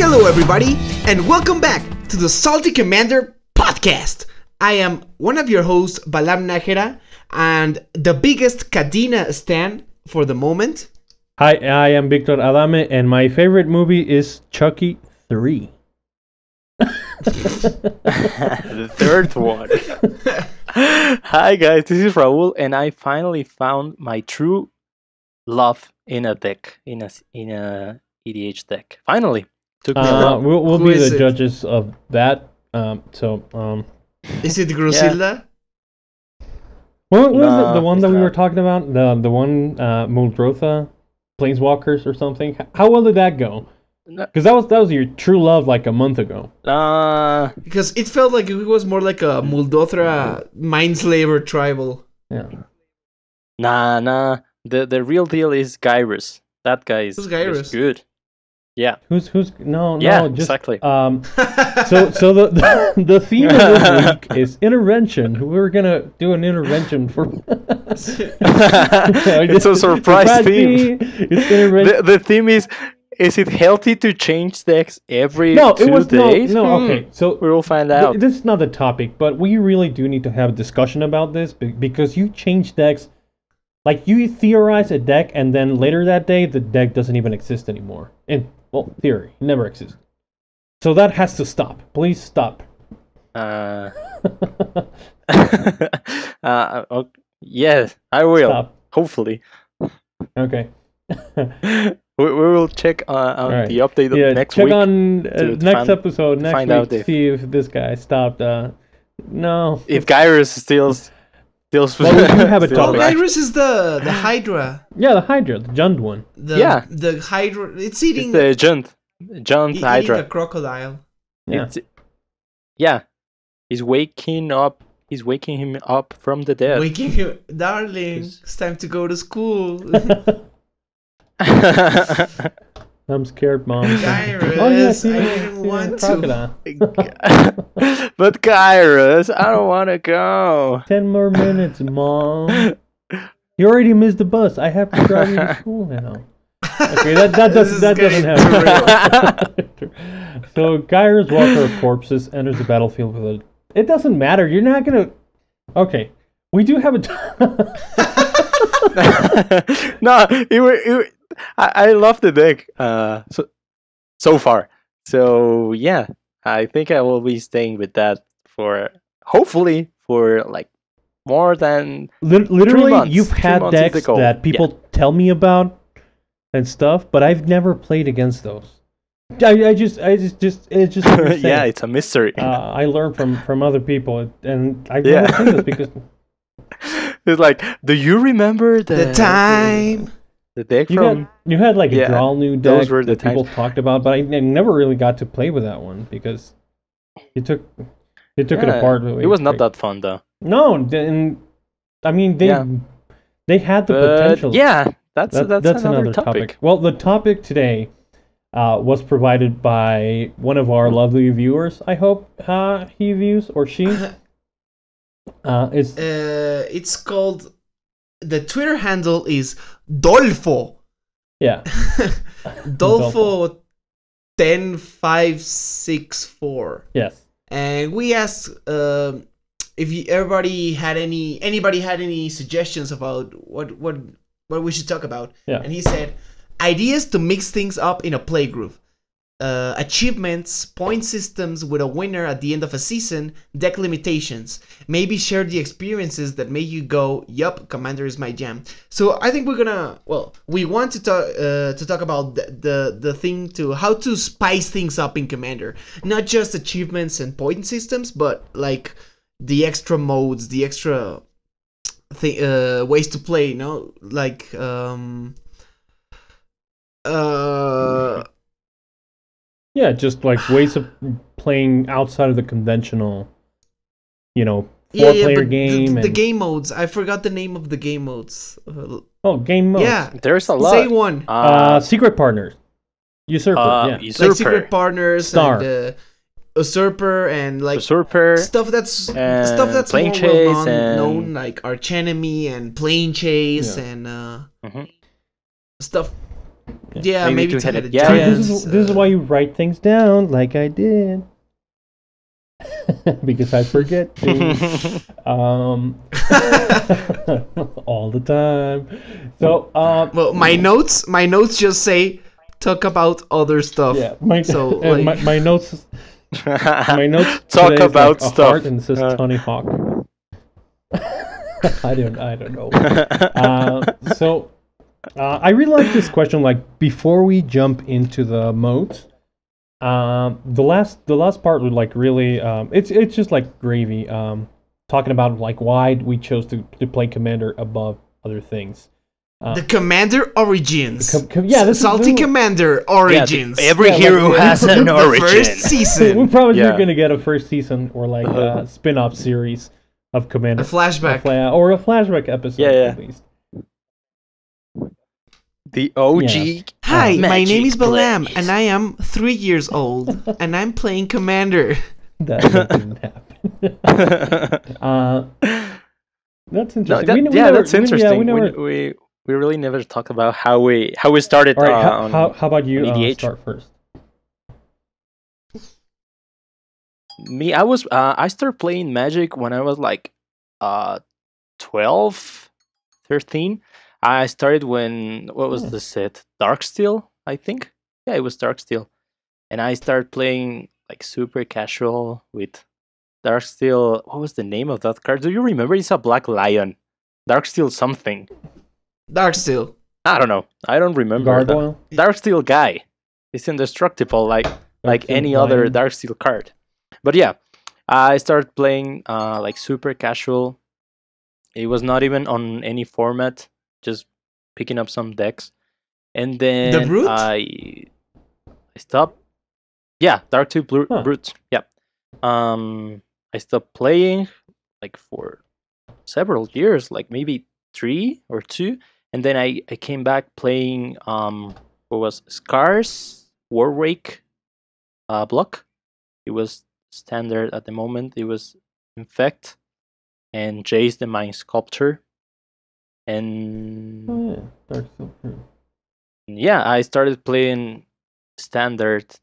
Hello everybody, and welcome back to the Salty Commander podcast. I am one of your hosts, Najera, and the biggest Cadena stan for the moment. Hi, I am Victor Adame, and my favorite movie is Chucky 3. The third one. Hi guys, this is Raul, and I finally found my true love in a deck, in a EDH deck. Finally, took me a while. We'll be the judges of that. Is it Grusilda? What was it? The one that we were talking about? The one Muldrotha, Planeswalkers or something. How well did that go? Because that was your true love like a month ago. Because it felt like it was more like a Muldothra Mindslaver tribal. Yeah. Nah. The real deal is Gyrus. That guy is good. Yeah. Who's no yeah, just exactly. So the theme of this week is intervention. We're gonna do an intervention for. It's a surprise theme. The theme is it healthy to change decks every 2 days? No, okay. So we'll find out. This is not the topic, but we really do need to have a discussion about this because you change decks. Like, you theorize a deck, and then later that day, the deck doesn't even exist anymore. In, theory. It never existed. So that has to stop. Please stop. Yes, I will. Stop. Hopefully. Okay. We will check on the update of next week. Check on next episode, next week, to see if this guy stopped. No. If Gyrus steals... Well, we do have a topic. Gyrus is the Hydra. Yeah, the Hydra, the Jund one. The Hydra. It's eating... It's the Jund Hydra. Eating a crocodile. Yeah. He's waking up. He's waking him up from the dead. Waking him... Darling, it's time to go to school. I'm scared, Mom. Gyrus, I didn't want to. But Gyrus, I don't want to go. 10 more minutes, Mom. You already missed the bus. I have to drive you to school now. Okay, that doesn't happen. So Gyrus, Walker of Corpses, enters the battlefield with a... It doesn't matter. You're not gonna... Okay, we do have a... No, I love the deck so far. So yeah, I think I will be staying with that for hopefully for like more than literally 3 months. You've had decks that people tell me about and stuff, but I've never played against those. I just it's just yeah, it's a mystery. I learned from other people, and I've never played this because it's like, do you remember the time? The deck you had like a draw new deck that people times. talked about, but I never really got to play with that one because it took it apart. It was not that fun though. No, I mean they had the potential. Yeah, that's another topic. Well, the topic today was provided by one of our lovely viewers. I hope he views or she. It's called. The Twitter handle is Dolfo. Yeah. Dolfo 10564. Yes. And we asked if anybody had any suggestions about what we should talk about. Yeah. And he said ideas to mix things up in a playgroup. Achievements, point systems with a winner at the end of a season, deck limitations. Maybe share the experiences that make you go, yup, Commander is my jam. So I think we're gonna, we want to talk about the thing to how to spice things up in Commander. Not just achievements and point systems, but like the extra modes, the extra ways to play, you know? Like, yeah, just like ways of playing outside of the conventional, four-player game. The game modes. I forgot the name of the game modes. Game modes. Yeah, there's a lot. Say one. Secret Partners. Usurper. Usurper. Like Secret Partners. Star. And, Usurper and like Usurper, stuff that's Plane more Chase known, like Archenemy and Plane Chase and stuff. Yeah, maybe to hit a Yeah, Yeah, giant. this is why you write things down like I did. Because I forget things all the time. So Well, my notes just say talk about other stuff. yeah, my So like, my notes Talk today about is like a stuff. heart and it says Tony Hawk. I don't know. So I really like this question. Like before we jump into the modes, the last part was like really it's just like gravy. Talking about like why we chose to play Commander above other things. the Commander Origins. Yeah, this Salty is Commander Origins. Every Yeah, hero like, has an the origin. first season. we probably Yeah. are gonna get a first season or like a spin-off series of Commander. A flashback. Or a flashback episode Yeah. at least. The OG. Yes. Hi, my Magic name is Balam, plays. and I am 3 years old, and I'm playing Commander. That didn't happen. That's interesting. That's interesting. We never. We really never talk about how we started. All right, on how about you wEDH? start first? Me, I started playing Magic when I was like 12, 13. I started when what was the set? Darksteel, I think. Yeah, it was Darksteel. And I started playing like super casual with Darksteel. What was the name of that card? Do you remember? It's a black lion. Darksteel something. Darksteel. I don't know. I don't remember. Gargoyle? Darksteel guy. It's indestructible like any other Darksteel card. But yeah, I started playing like super casual. It was not even on any format, just picking up some decks. And then The Brute? I stopped. Yeah, Darksteel Huh. Brute. Yeah. I stopped playing like for several years, like maybe 3 or 2. And then I came back playing what was Scars Warwake block. It was standard at the moment. It was Infect and Jace the Mind Sculptor. And Oh yeah, Darksteel Brute. yeah, I started playing standard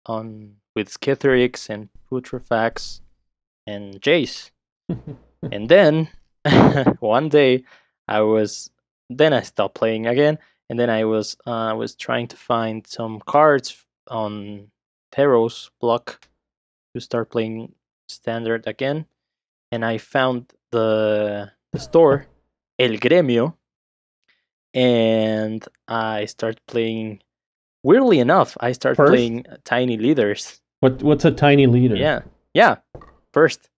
on with Skithrix and Putrefacts and Jace. And then one day I stopped playing again, and then I was trying to find some cards on Theros block to start playing standard again, and I found the store El Gremio, and I started playing. Weirdly enough, I started First? playing Tiny Leaders. What's a tiny leader? Yeah. First,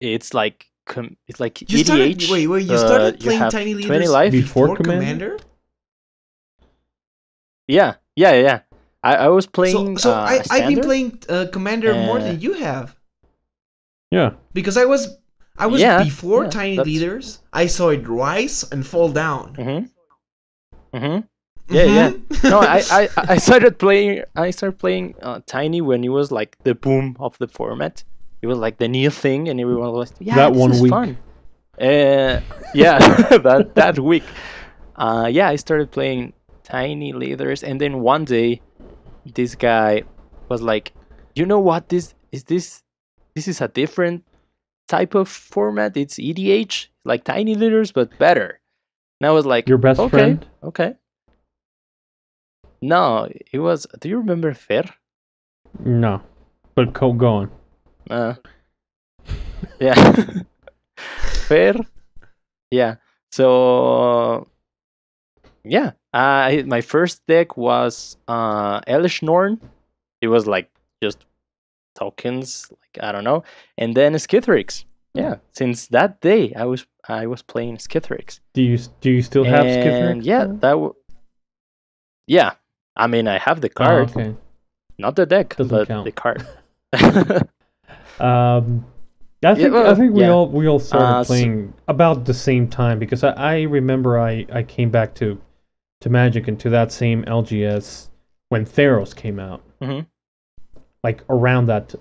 it's like You started, EDH. wait, you started you playing have Tiny 20 Leaders life. Before Commander? Yeah. I was playing. So I've been standard. playing Commander more than you have. Yeah. Because I was Yeah, before yeah, Tiny that's- Leaders. I saw it rise and fall down. Yeah. Mhm. No, I started playing. I started playing Tiny when it was like the boom of the format. It was like the new thing, and everyone was yeah, That this one is week. fun. Yeah, that week. Yeah, I started playing Tiny Leaders, and then one day, this guy was like, "You know what? This is a different type of format. It's EDH, like Tiny Leaders, but better." And I was like, Your best okay, friend? Okay. No, it was. Do you remember Fer? No. But go on. Yeah. Fer. Yeah. So yeah, my first deck was Elish Norn. It was like just tokens, like I don't know, and then Skithrix. Yeah. Since that day, I was playing Skithrix. Do you still have Skithrix? And yeah, yeah. I mean, I have the Oh, card, okay. not the deck, Doesn't but count. the card. I think we all started so- playing about the same time because I remember I came back to Magic and to that same LGS when Theros came out. Mhm. Like around that.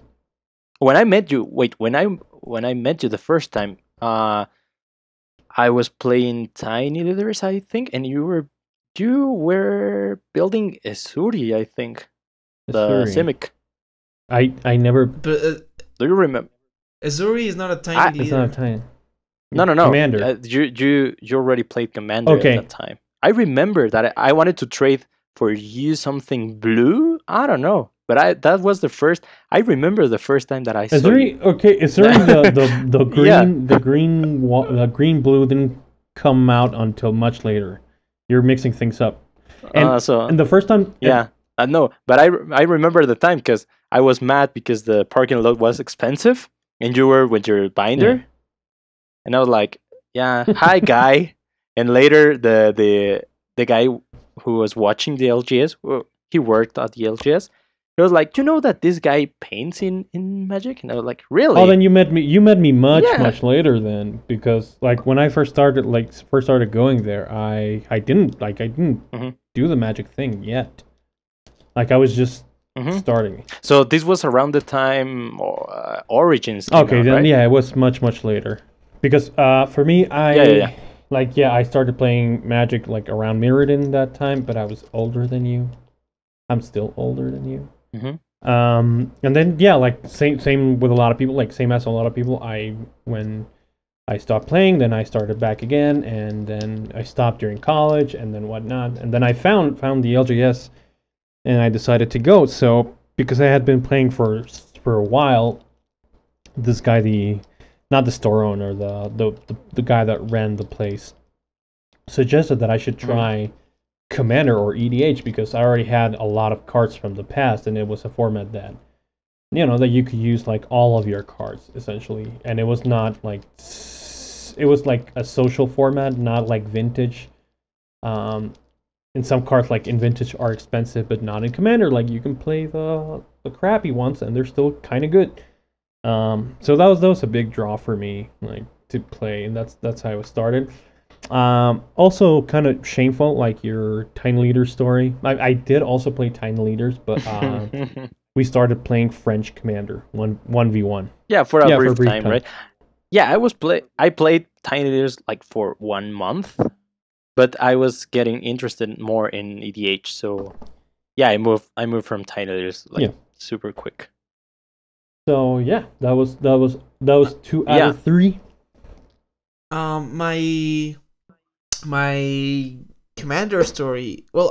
When I met you, when I met you the first time, I was playing Tiny Leaders, I think, and you were You were building Esuri, I think. The Sorry. Simic. I never. But Do you remember? Azuri is not a I- tiny It's not leader. a time. No. Commander. You already played Commander Okay. at that time. I remember that I wanted to trade for you something blue. I don't know, but that was the first. I remember the first time that I saw you. Is there the green Yeah. the green blue didn't come out until much later. You're mixing things up. And So and the first time yeah, no, but I remember the time because I was mad because the parking lot was expensive, and you were with your binder, Yeah. and I was like, "Yeah, hi guy." And later, the guy who was watching the LGS, well, he worked at the LGS. He was like, "You know that this guy paints in Magic?" And I was like, "Really?" Oh, then you met me much Yeah. much later then, because like when I first started going there, I didn't Mhm. do the magic thing yet. Like I was just Mhm. starting. So this was around the time Origins came Okay, out, then right? yeah, it was much later. Because for me, Yeah. I started playing Magic like around Mirrodin that time, but I was older than you. I'm still older than you. Mhm. And then yeah, like same with a lot of people, like same as a lot of people. When I stopped playing, then I started back again, and then I stopped during college, and then whatnot, and then I found the LGS, and I decided to go. So because I had been playing for a while, this guy, not the store owner, the guy that ran the place, suggested that I should try Commander or EDH because I already had a lot of cards from the past, and it was a format that that you could use like all of your cards essentially, and it was not like it was like a social format, not like Vintage. And some cards like in Vintage are expensive, but not in Commander. Like you can play the crappy ones, and they're still kind of good. So that was a big draw for me, like to play, and that's how it started. Also kind of shameful, like your Tiny Leader story. I did also play Tiny Leaders, but we started playing French Commander 1v1. Yeah, for a Yeah, brief time, right? Yeah, I played Tiny Leaders like for 1 month, but I was getting interested more in EDH, so yeah, I moved from Tiny Leaders like super quick. So yeah, that was 2 out of 3. My Commander story. Well,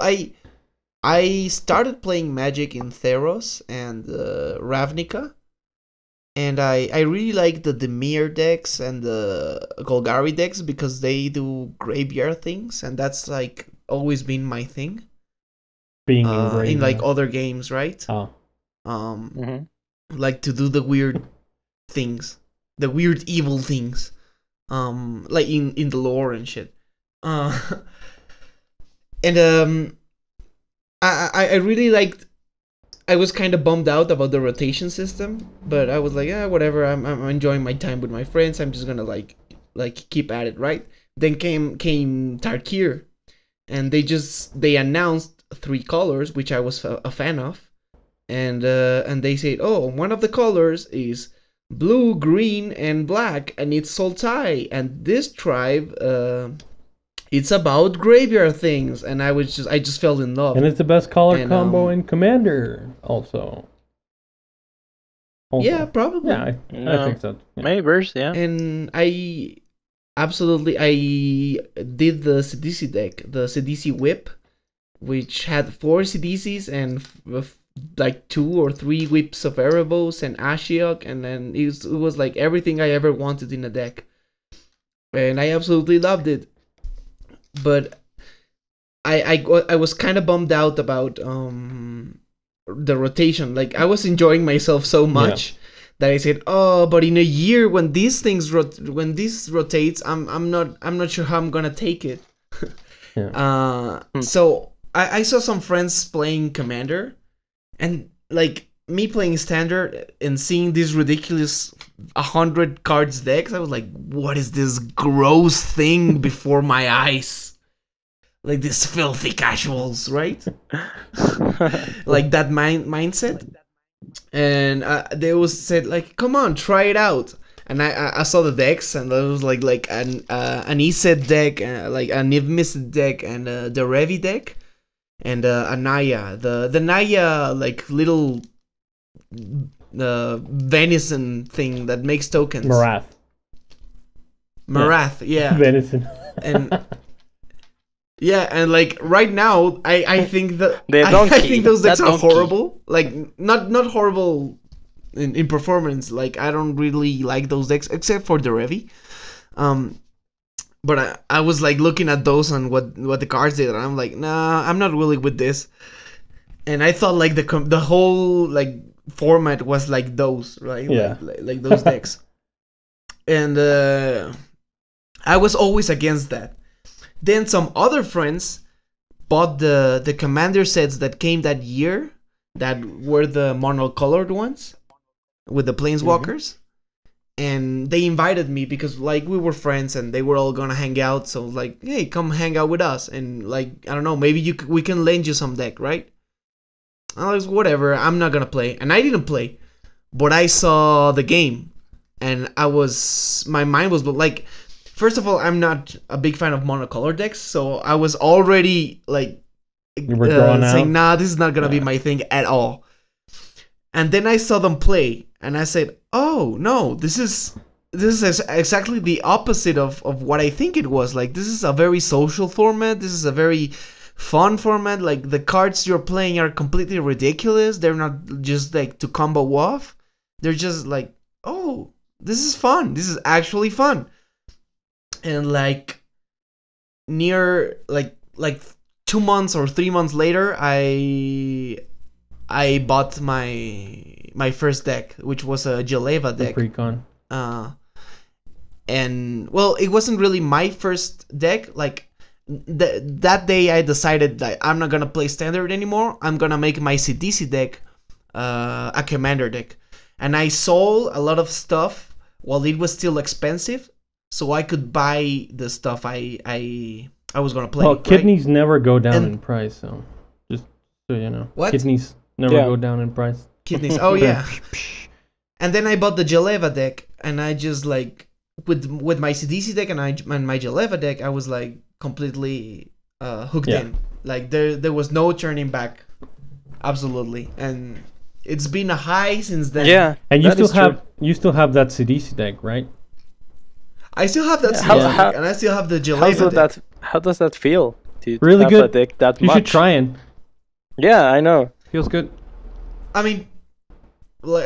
I started playing Magic in Theros and Ravnica, and I really like the Demir decks and the Golgari decks because they do graveyard things, and that's like always been my thing. Being in like other games, right? Oh. Like to do the weird things, the weird evil things, like in the lore and shit. And I really liked. I was kind of bummed out about the rotation system, but I was like, yeah, whatever. I'm enjoying my time with my friends. I'm just gonna like keep at it, right? Then came Tarkir, and they announced 3 colors, which I was a fan of, and they said, oh, one of the colors is blue, green, and black, and it's Sultai, and this tribe it's about graveyard things, and I just fell in love. And it's the best color combo in Commander, also. Yeah, probably. Yeah, I think so. Yeah. Maybe, yeah. And I did the CDC deck, the CDC Whip, which had 4 CDCs and like 2 or 3 Whips of Erebos and Ashiok, and then it was like everything I ever wanted in a deck. And I absolutely loved it. But I was kind of bummed out about the rotation. Like I was enjoying myself so much that I said, "Oh, but in a year when these things when this rotates, I'm not sure how I'm gonna take it." So I saw some friends playing Commander, and like me playing Standard and seeing these ridiculous 100 cards decks, I was like, what is this gross thing before my eyes? Like these filthy casuals, right? Like that mindset. And they always said, like, come on, try it out. and I saw the decks, and there was like an ESET deck, like an reminisce deck, and the Revi deck, and a Naya. The Naya like little venison thing that makes tokens. Marath, yeah. Venison. And yeah, and like right now, I think that I think those decks are horrible. Like not horrible in performance. Like I don't really like those decks except for the Revi. But I was like looking at those and what the cards did, and I'm like, nah, I'm not really with this. And I thought like the whole like format was like those, right? Yeah. Like those decks. And I was always against that. Then some other friends bought the commander sets that came that year, that were the monocolored ones with the planeswalkers. And they invited me because like we were friends and they were all gonna hang out. So like, hey, come hang out with us, and like I don't know, maybe we can lend you some deck, right? I was whatever. I'm not gonna play, and I didn't play, but I saw the game, and my mind was like, first of all, I'm not a big fan of monocolor decks, so I was already like saying, nah, this is not gonna be my thing at all. And then I saw them play, and I said, oh no, this is exactly the opposite of what I think it was. Like, this is a very social format. This is a very fun format. Like, the cards you're playing are completely ridiculous. They're not just like to combo off. They're just like, oh, this is fun. This is actually fun. And like near like 2 months or 3 months later, I bought my first deck, which was a Jeleva deck. Precon. And well, it wasn't really my first deck. Like that day, I decided that I'm not gonna play standard anymore. I'm gonna make my CDC deck a commander deck, and I sold a lot of stuff while it was still expensive, so I could buy the stuff I was gonna play. Well, kidneys right? never go down in price, so just so you know. What? Kidneys never go down in price. Kidneys. Oh yeah. And then I bought the Jeleva deck, and I just like with my CDC deck and my Jeleva deck, I was like completely hooked in. Like there was no turning back. Absolutely. And it's been a high since then. Yeah. And you still have that CDC deck, right? I still have that CDC deck, and I still have the Jeleva deck. How does that feel? Really good. Deck that you much? Should try it. Yeah, I know. Feels good. I mean, like,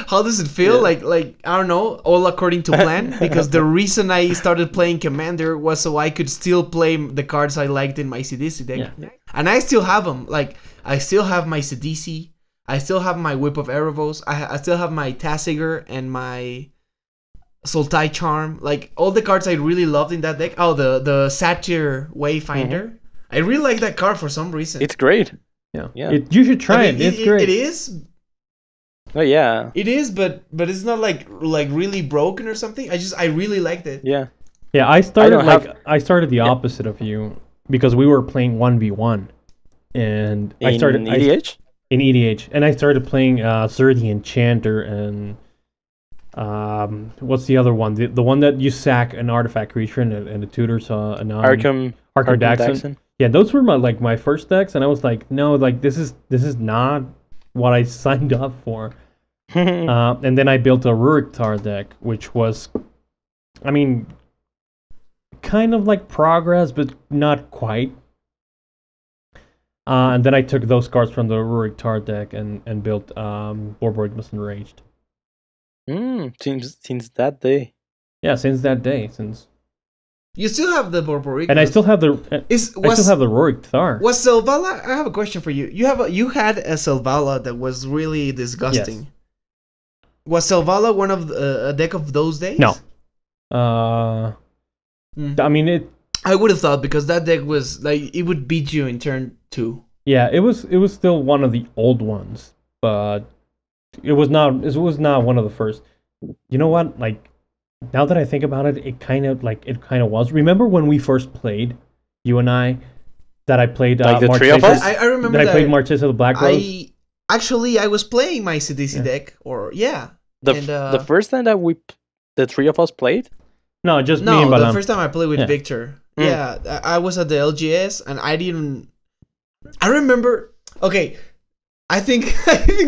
how does it feel? Like I don't know, all according to plan. Because the reason I started playing Commander was so I could still play the cards I liked in my CDC deck, and I still have them. Like I still have my CDC, I still have my Whip of Erebos, I still have my Tasigur and my Sultai Charm. Like all the cards I really loved in that deck. Oh, the Satyr Wayfinder. I really like that card for some reason. It's great. Yeah. You should try it. It's great. It is. Oh yeah. It is, but it's not like really broken or something. I really liked it. Yeah. Yeah, I started the opposite of you because we were playing 1v1, and I started in EDH. In EDH, and I started playing Zerg the Enchanter and what's the other one? The one that you sack an artifact creature and the tutors a Arkham Daxon. Yeah, those were my first decks, and I was like, no, like this is not what I signed up for. And then I built a Rurik Tar deck, which was, I mean, kind of like Progress, but not quite. And then I took those cards from the Rurik Tar deck and built Borborygmus Enraged. Since that day. Yeah, since that day, since. You still have the Borborygmus. And I still have the. I still have the Rurik Thar. Was Selvala? I have a question for you. You had a Selvala that was really disgusting. Yes. Was Selvala one of a deck of those days? No. I mean it. I would have thought, because that deck was like it would beat you in turn 2. Yeah, it was still one of the old ones, but it was not one of the first. You know what? Like, now that I think about it, it kind of was. Remember when we first played, you and I, that I played like the three of us? I remember that I played Marchesa the Black Rose. I was playing my CDC deck, or the first time that we the three of us played? No, just me No, and the Balam. first time I played with Yeah. Victor. Yeah, I was at the LGS and I didn't. I remember. Okay, I think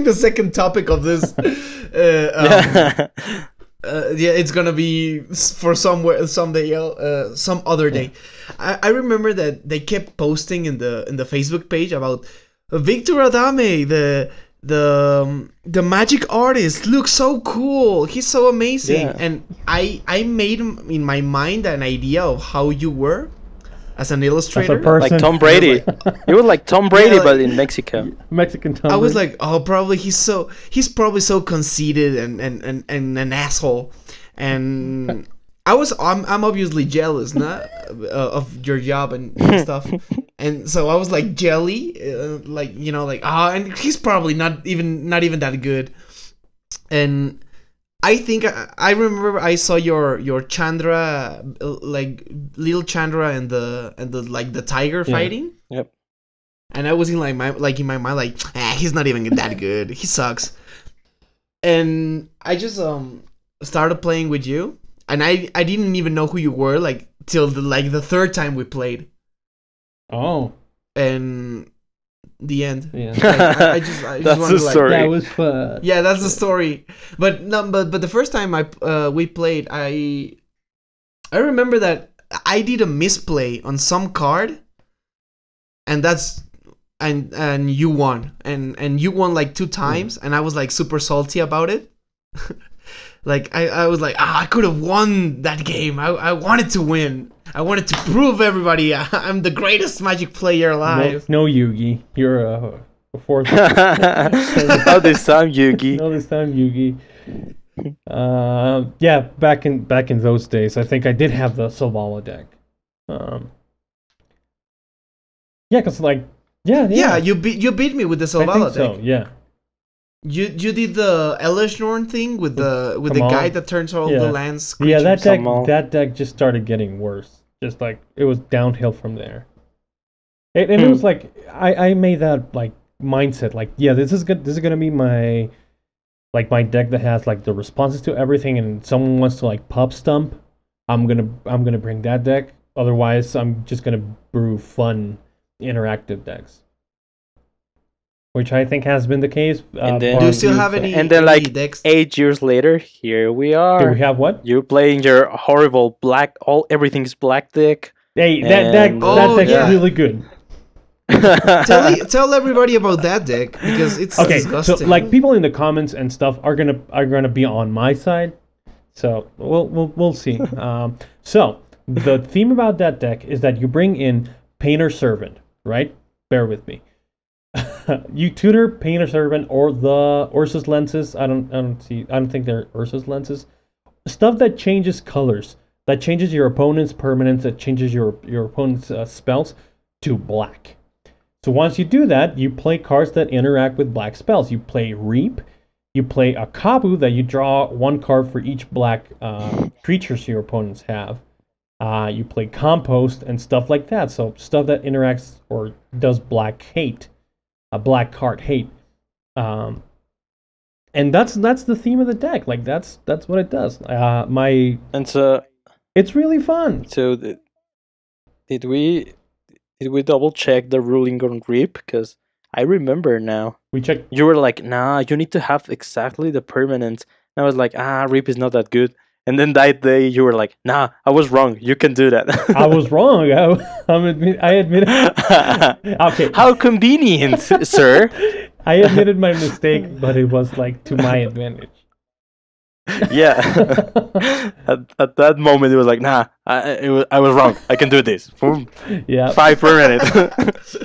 the second topic of this. Yeah, it's gonna be for someday some other day. I remember that they kept posting in the Facebook page about Victor Adame, the magic artist, looks so cool. He's so amazing. Yeah. And I made in my mind an idea of how you were as an illustrator. person. Like Tom Brady. You were like Tom Brady, Yeah, like- but in Mexico. Mexican Tom I was Brady. like, oh, probably he's probably so conceited and an asshole, and I'm obviously jealous, of your job and stuff, and so I was like jelly, like and he's probably not even that good, and I think I remember I saw your Chandra, like little Chandra and the like the tiger fighting. Yep. And I was in my mind he's not even that good. He sucks. And I just started playing with you, and I didn't even know who you were like till the third time we played. Oh, And the end. yeah. Like, I just That's wanted the to, like, story. That was fun. Yeah, that's the story. But no, but the first time we played, I remember that I did a misplay on some card, and that's and you won, and you won like 2 times, and I was like super salty about it. Like I was like, I could have won that game. I wanted to win. I wanted to prove everybody I'm the greatest Magic player alive. No Yugi. You're a fourth. Not this time, Yugi. No, this time Yugi. Yeah, back in those days, I think I did have the Silvala deck. Yeah, cause like, Yeah, you beat me with the I Silvala think so. deck. Yeah. You did the Elishnorn thing with the Kamal. guy that turns all Yeah. the lands. Yeah, that creatures. deck that deck just started getting worse. Just like it was downhill from there. And it was like I made that like mindset, like, yeah, this is good. This is gonna be my deck that has like the responses to everything, and someone wants to like pub stump, I'm gonna bring that deck. Otherwise, I'm just gonna brew fun interactive decks, which I think has been the case. And then- Do you still have any? And then, any like, decks? 8 years later, here we Do are. we have what? You playing your horrible black, everything's black deck. Hey, that And- deck's yeah. really good. Tell everybody about that deck because it's Okay, disgusting. so like people in the comments and stuff are gonna be on my side, so we'll see. So the theme about that deck is that you bring in Painter Servant, right? Bear with me. You tutor Painter Servant or the Ursus lenses. I don't think they're Ursus lenses. Stuff that changes colors, that changes your opponent's permanents, that changes your opponent's spells to black. So once you do that, you play cards that interact with black spells. You play Reap, you play a Kabu that you draw 1 card for each black creatures your opponents have. You play Compost and stuff like that. So stuff that interacts or does black hate, a black card hate. And that's the theme of the deck. Like that's what it does. And so, It's really fun. did we double check the ruling on Reap? Because I remember now. We check. You were like, nah, you need to have exactly the permanence. And I was like, Reap is not that good. And then that day you were like, nah, I was wrong. You can do that. I was wrong. I admit it. Okay. How convenient, sir. I admitted my mistake, but it was like to my advantage. Yeah. at that moment, it was like, nah, I was wrong. I can do this. Boom. Yeah. 5 per minute.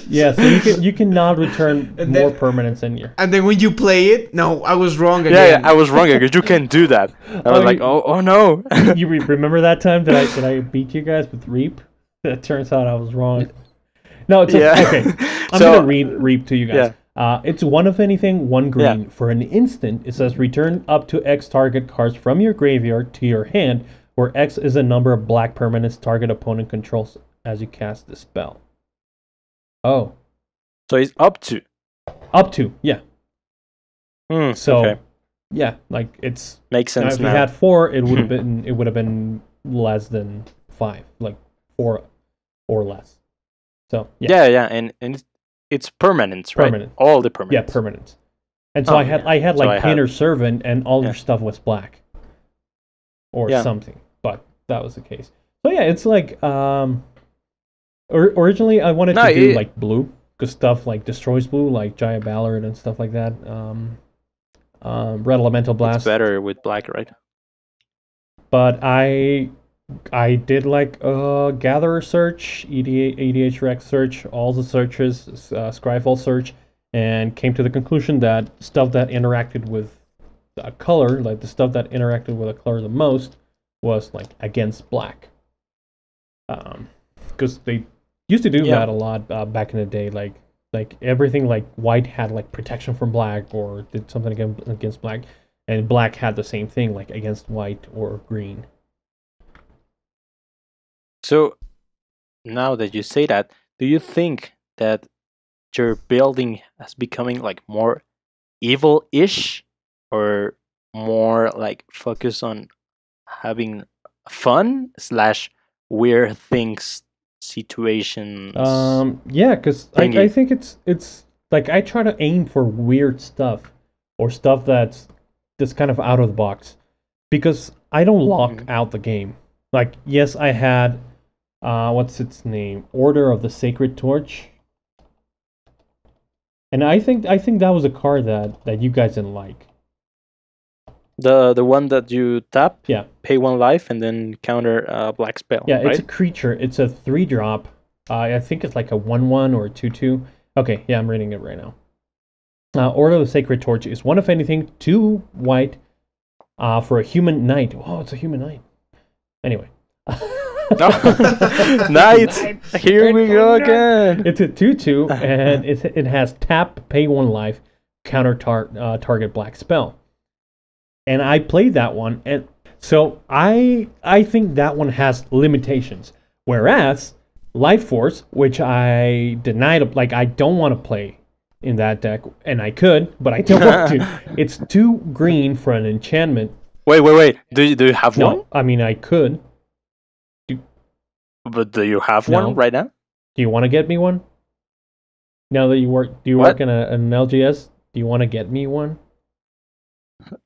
Yeah. So you can now return And more then- permanents in here. and then when you play it, no, I was wrong Yeah, again. I was wrong because you can do that. I was Oh, like, oh no. You remember that time that I beat you guys with Reap? It turns out I was wrong. No, it's Yeah. okay. I'm So- gonna read Reap to you guys. It's 1 of anything, 1 green. Yeah. For an instant, it says return up to X target cards from your graveyard to your hand, where X is a number of black permanents target opponent controls as you cast the spell. Oh. So it's up to. Up to, yeah. So Okay. Yeah, like it's Makes now sense if you now. had 4, it would have been less than 5, like 4 or less. So Yeah, and it's permanent, right? Permanent. All the permanent. yeah, permanent. And so Oh, I had yeah. So I like had- Painter Servant, and all Yeah. your stuff was black or Yeah. something. But that was the case. So yeah, it's like originally I wanted No, to do it- like blue, because stuff like destroys blue, like Giant Ballard and stuff like that. Red Elemental Blast. It's better with black, right? But I did like Gatherer search, EDH Rec search, all the searches, Scryfall search, and came to the conclusion that stuff that interacted with a color, like the stuff that interacted with a color the most, was like against black. Because they used to do Yeah. that a lot back in the day, like everything like white had like protection from black or did something against black, and black had the same thing, like against white or green. So now that you say that, do you think that your building is becoming like more evil-ish, or more like focus on having fun / weird things situations? Yeah, because I Thingy. think it's like I try to aim for weird stuff or stuff that's kind of out of the box, because I don't lock Mhm. out the game. Like, yes, I had what's its name? Order of the Sacred Torch. And I think that was a card that you guys didn't like. The one that you tap, Yeah. pay 1 life, and then counter a black spell. Yeah, right? it's a creature. It's a 3-drop. I think it's like a 1/1 or a 2/2. Okay, yeah, I'm reading it right now. Order of the Sacred Torch is 1 of anything, 2 white for a human knight. Oh, it's a human knight. Anyway. Knight! Here we go again! It's a 2/2, and it has tap, pay 1 life, counter target black spell. And I played that one, and so I think that one has limitations. Whereas Life Force, which I denied, like I don't want to play in that deck, and I could, but I don't want to. It's 2 green for an enchantment. Wait. Do you have one? No, I mean I could. But do you have No. one right now? Do you want to get me one? Now that you work, do you What? work in an LGS? Do you want to get me one?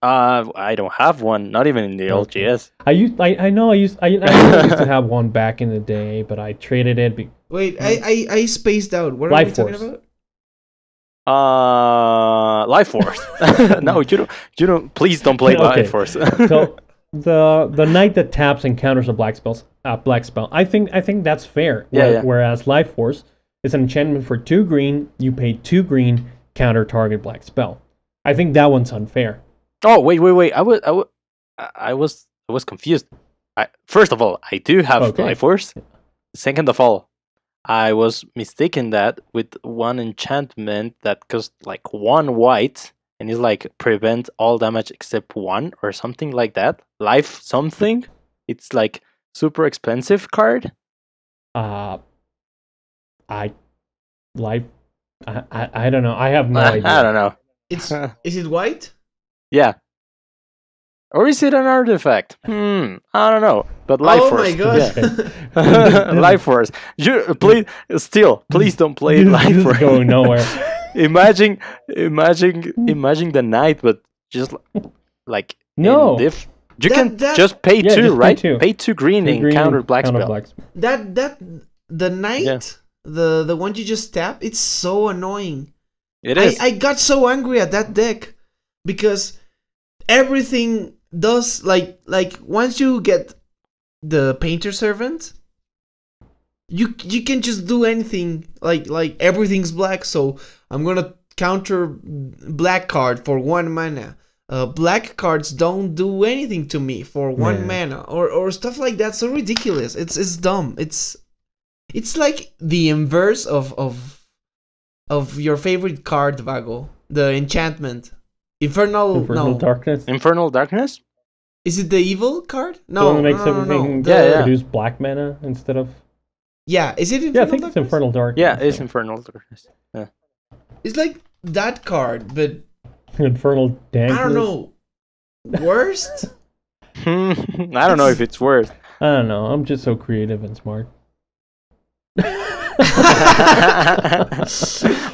I don't have one. Not even in the Okay. LGS. I know I used to have one back in the day, but I traded it. Wait, I spaced out. What are Life we talking Force. about? Life Force. No, you don't. Please don't play Okay. Life Force. So the knight that taps and counters a black spell. I think that's fair. Yeah. Whereas Life Force is an enchantment for 2 green. You pay 2 green, counter target black spell. I think that one's unfair. Oh wait. I was confused. First of all, I do have Okay. Life Force. Second of all, I was mistaken that with 1 enchantment that cost like 1 white, and it's like prevent all damage except 1 or something like that. Life something. It's like super expensive card. I don't know. I have no idea. I don't know. Is it white? Yeah. Or is it an artifact? I don't know. But Life Oh Force. my god. Yeah. Life Force. Please don't play This Life is Force. going nowhere. imagine the knight, but just like No. you can That- just pay Yeah, 2, just pay right? 2. Pay 2 green 2 and green, counter black counter spell. black spell. that the knight, Yeah. the one you just tap, it's so annoying. It is. I got so angry at that deck because everything does like once you get the Painter Servant, you can just do anything, like everything's black, so I'm gonna counter black card for 1 mana. Black cards don't do anything to me for 1 mana or stuff like that. So ridiculous. It's dumb. It's like the inverse of your favorite card, Vago. The enchantment. Infernal Darkness. Infernal Darkness? Is it the evil card? The No, one that makes no. everything Yeah. produce black mana instead of. Yeah, is it Infernal Yeah, I think it's Darkness? Infernal Darkness. Yeah, it's Infernal Darkness. Yeah. It's like that card, but Infernal Darkness. I don't know. Worst? I don't know if it's worth. I don't know. I'm just so creative and smart.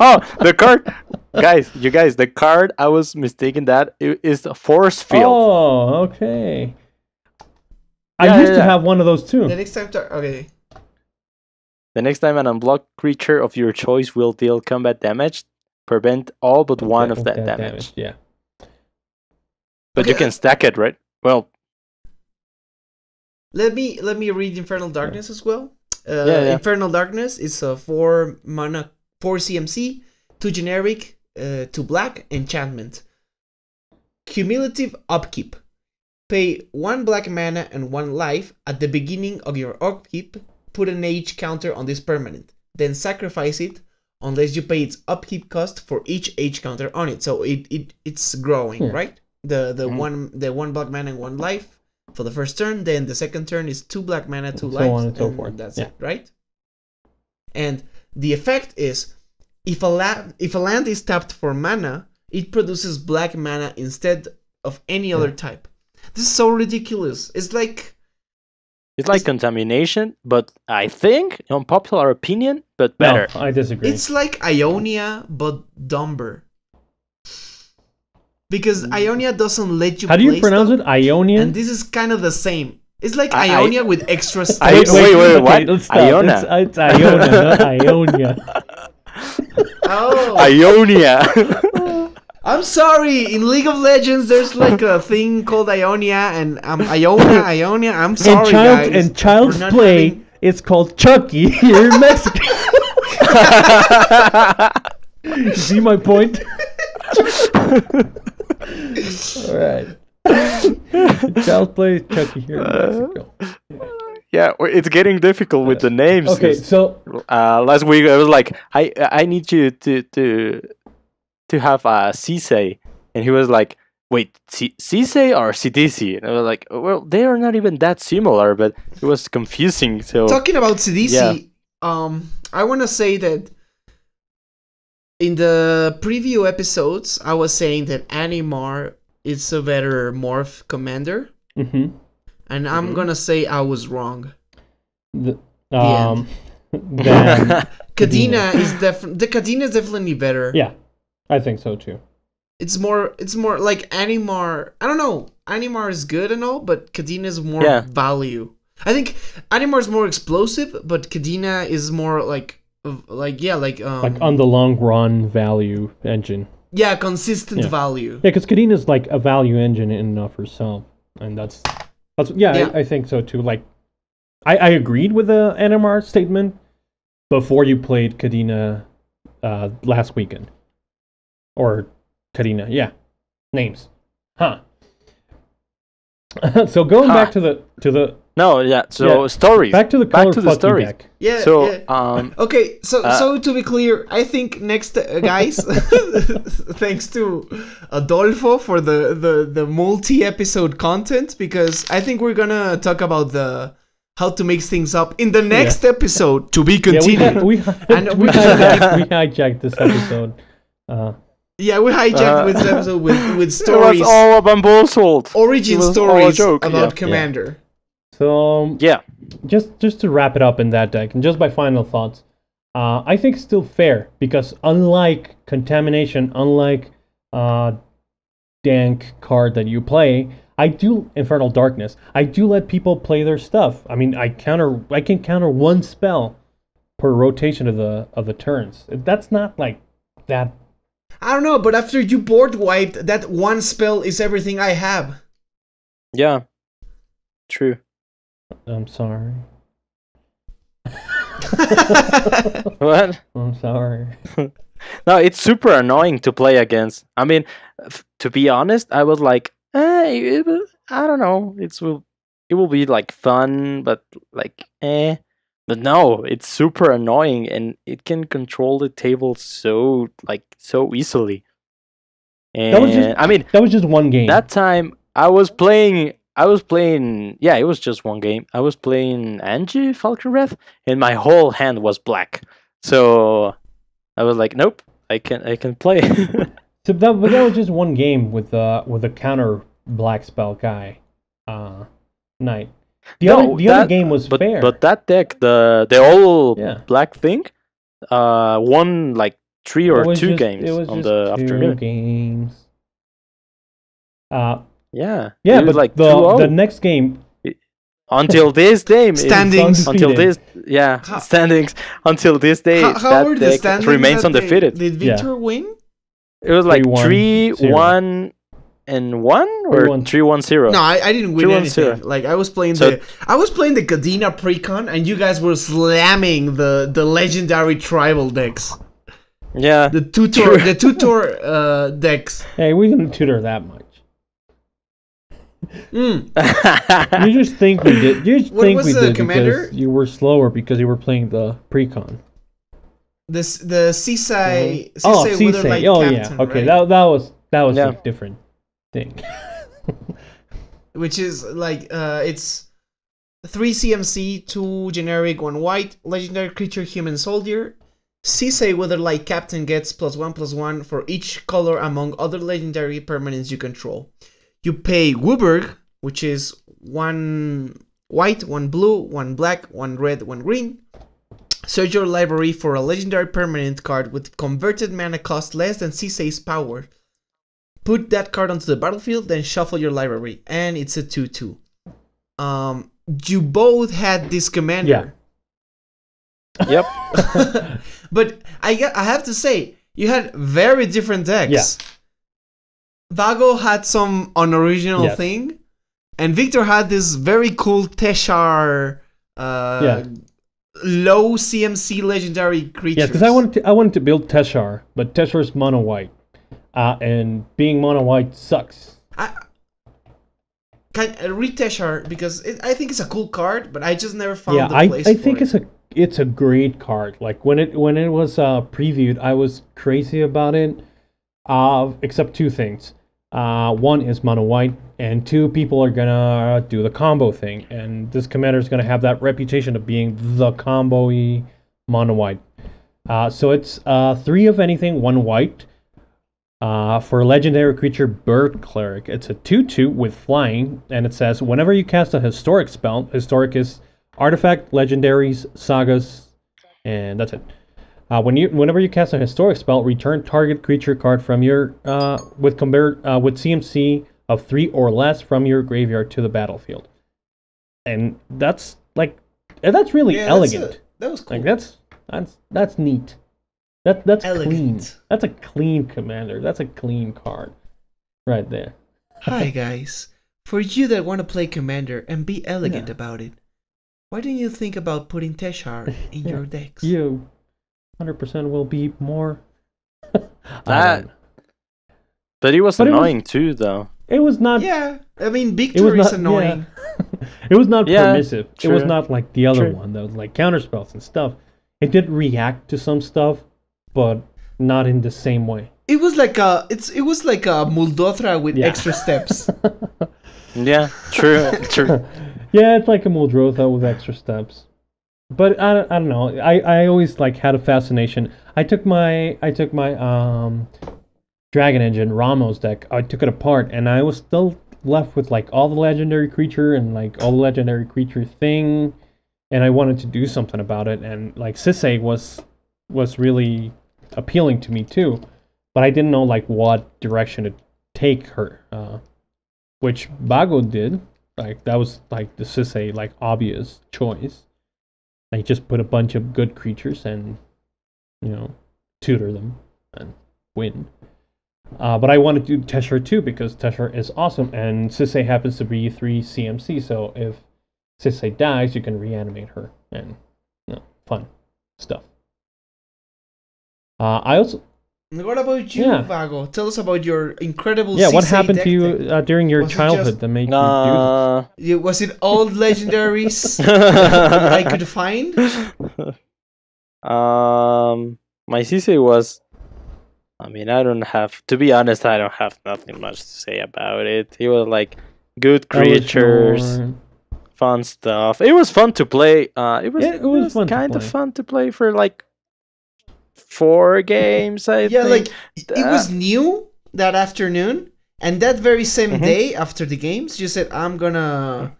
Oh, the card, guys, the card I was mistaken that it is a force field. Oh, okay. I Yeah, used to yeah. have one of those too. The next time, okay. The next time an unblocked creature of your choice will deal combat damage, prevent all but one of that damage. Yeah. But you Okay. can stack it, right? Well, Let me read Infernal Darkness as well. Yeah. Infernal Darkness is a 4 mana, 4 CMC, 2 generic, 2 black enchantment. Cumulative upkeep. Pay 1 black mana and 1 life at the beginning of your upkeep. Put an age counter on this permanent. Then sacrifice it unless you pay its upkeep cost for each age counter on it. So it's growing, right? The one black mana and 1 life for the first turn. Then the second turn is 2 black mana, 2 life, so on and so forth. That's it, right? And the effect is if a land is tapped for mana, it produces black mana instead of any other type. This is so ridiculous. It's like contamination, but I think, unpopular opinion, but better. No, I disagree. it's like Ionia but dumber. Because Ionia doesn't let you How do you play pronounce stuff, it? Ionian? and this is kind of the same. It's like I- Ionia with extra stuff. Wait, what? Let's stop. Iona. It's Iona, not Ionia. Oh, Ionia. I'm sorry. In League of Legends, there's like a thing called Ionia, and Ionia. I'm sorry, guys. And Child's for not Play, having- it's called Chucky here in Mexico. You see my point? Alright. Child's Play is Chucky here in Mexico. Yeah, it's getting difficult with the names. Okay, 'cause, so last week I was like, I need you to have a Cise, and he was like, wait, Cise or CDC? And I was like, well, they are not even that similar, but it was confusing. So Talking about CDC, I want to say that in the preview episodes, I was saying that Animar is a better morph commander, and I'm gonna say I was wrong. then Kadena is Kadena is definitely better. yeah, I think so too. It's more like Animar. I don't know. Animar is good and all, but Kadena is more value. I think Animar is more explosive, but Kadena is more like on the long run value engine. Yeah, consistent value. Yeah, because Kadena is like a value engine in and of herself, and that's I think so too. Like, I agreed with the NMR statement before you played Kadena last weekend, or Kadena, names, So going back to the stories. Back to the color fuck you stories. deck. Yeah. So yeah. Okay, so to be clear, I think next guys, thanks to Adolfo for the multi-episode content, because I think we're gonna talk about how to mix things up in the next episode, to be continued. We hijacked this episode. We hijacked this episode with it stories. was all a bamboozled. Origin It was all a stories joke, about Commander. So Yeah. just to wrap it up in that deck, and just my final thoughts, I think it's still fair, because unlike Contamination, unlike dank card that you play, Infernal Darkness, I do let people play their stuff. I mean, I can counter one spell per rotation of the turns. That's not like that. I don't know, but after you board wiped, that one spell is everything I have. Yeah. True. I'm sorry. What? I'm sorry. No, it's super annoying to play against. I mean, to be honest, I was like, I don't know. It will be like fun, but like, But no, it's super annoying, and it can control the table so easily. And that was just one game. That time I was playing. Yeah, it was just one game. I was playing Angie Falconwrath, and my whole hand was black. So I was like, nope, I can play. But that was just one game with a counter black spell guy knight. The other game was fair. But that deck, the all Yeah. black thing, won like 3 or 2 games on the afternoon. Games. Yeah. Yeah, it was but like the next game until this game Standings. until this standings until this day how were the that deck standings remains that undefeated. Did Victor win? It was like 3-1-0. 3-1-1 or 3-1-0. No, I didn't win 3-1-0. anything. Like I was playing the Kadena precon, and you guys were slamming the legendary tribal decks. Yeah. The tutor decks. Hey, we didn't tutor that much. Mm. You just think we did. You just What think was we the did commander? because you were slower because you were playing the precon. The Seaside Seaside. Witherlight Oh Captain, yeah. Okay, right? that was Yeah. a different thing. Which is like it's 3 CMC, 2 generic, 1 white, legendary creature, human soldier. Seaside Witherlight Captain gets +1/+1 for each color among other legendary permanents you control. You pay Wooburg, which is 1 white, 1 blue, 1 black, 1 red, 1 green. Search your library for a legendary permanent card with converted mana cost less than Seasade's power. Put that card onto the battlefield, then shuffle your library, and it's a 2/2. You both had this commander. Yep. But I have to say, you had very different decks. Yeah. Vago had some unoriginal thing, and Victor had this very cool Tushar low CMC legendary creatures. Yeah, because I wanted to build Tushar, but Tushar's mono white, and being mono white sucks. Can read Tushar because I think it's a cool card, but I just never found the place I for think it. it's a great card. Like when it was previewed, I was crazy about it. Except 2 things. 1 is mono white, and 2, people are gonna do the combo thing, and this commander is gonna have that reputation of being the combo-y mono white. So it's 3 of anything, 1 white. For legendary creature Bird Cleric, it's a 2/2 with flying, and it says whenever you cast a historic spell, historic is artifact, legendaries, sagas, and that's it. Whenever you cast a historic spell, return target creature card from your with CMC of 3 or less from your graveyard to the battlefield, and that's really elegant. That was cool. Like that's neat. That's elegant. Clean. That's a clean commander. That's a clean card, right there. Hi guys, for you that want to play commander and be elegant about it, why don't you think about putting Tushar in your decks? You 100% will be more. But it was annoying too, though. It was not. Yeah, I mean, Victor is annoying. Yeah. It was not permissive. True. It was not like the other one that was like counterspells and stuff. It did react to some stuff, but not in the same way. It was like a Muldothra with extra steps. Yeah, true. Yeah, it's like a Muldrotha with extra steps. But I don't know. I always like had a fascination. I took my Dragon Engine Ramos deck. I took it apart, and I was still left with like all the legendary creature and like all the legendary creature thing, and I wanted to do something about it. And like Sisay was really appealing to me too, but I didn't know like what direction to take her, which Bago did. Like that was like the Sisay like obvious choice. Like just put a bunch of good creatures and tutor them and win. But I wanted to do Tushar too because Tushar is awesome, and Sisay happens to be 3 CMC. So if Sisay dies, you can reanimate her, and fun stuff. I also. What about you, Vago? Tell us about your incredible. What happened to you during your childhood that made you do this? Was it all legendaries that I could find? My Sisay was. I mean, to be honest, I don't have nothing much to say about it. It was like good creatures, fun stuff. It was fun to play. It was kind of fun to play for like 4 games. I think. Like it was new that afternoon, And that very same day after the games, you said, I'm gonna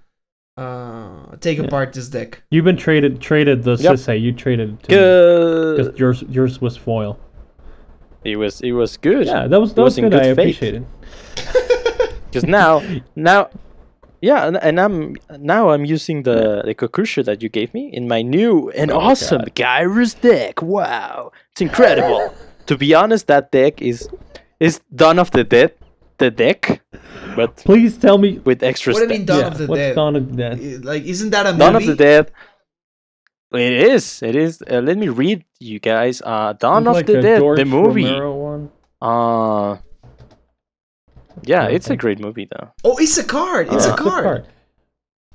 take apart this deck. You've been traded the Yep. Sisei. You traded it to me. Because yours was foil. It was good. Yeah, that was in good. I faith. appreciate it. Because now, yeah, and I'm using the Kokushu that you gave me in my new and awesome Gyrus deck. Wow, it's incredible. To be honest, that deck is Dawn of the Dead, the deck, but Please tell me. with extra What do you mean, Dawn stats. of the What's Dead? Dawn of the Dead? Like, isn't that a movie? Dawn of the Dead. It is. Let me read you guys. Dawn of Like the a Dead, George the movie. Romero one? Yeah, it's a great movie though. Oh, it's a card. It's a Good card.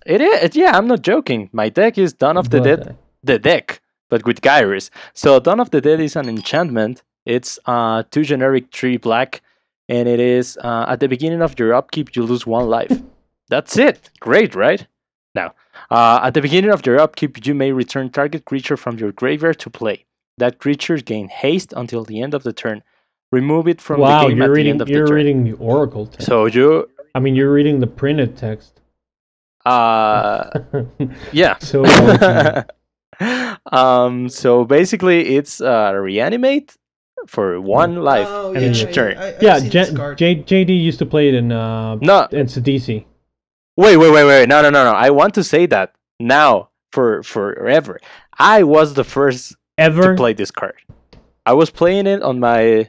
It is. Yeah, I'm not joking. My deck is Dawn of the Dead, the deck, but with Gyrus. So Dawn of the Dead is an enchantment. It's 2 generic 3 black, and it is at the beginning of your upkeep you lose 1 life. That's it. Great, right? Now, at the beginning of your upkeep you may return target creature from your graveyard to play. That creature gain haste until the end of the turn. Remove it from the game at the end of the turn. You're reading the Oracle text. So you're reading the printed text. yeah. So so basically it's reanimate for 1 life Oh, each yeah, turn. I've yeah, seen this card. JD used to play it in No, Sidisi. wait. No. I want to say that now for forever. I was the first Ever to play this card. I was playing it on my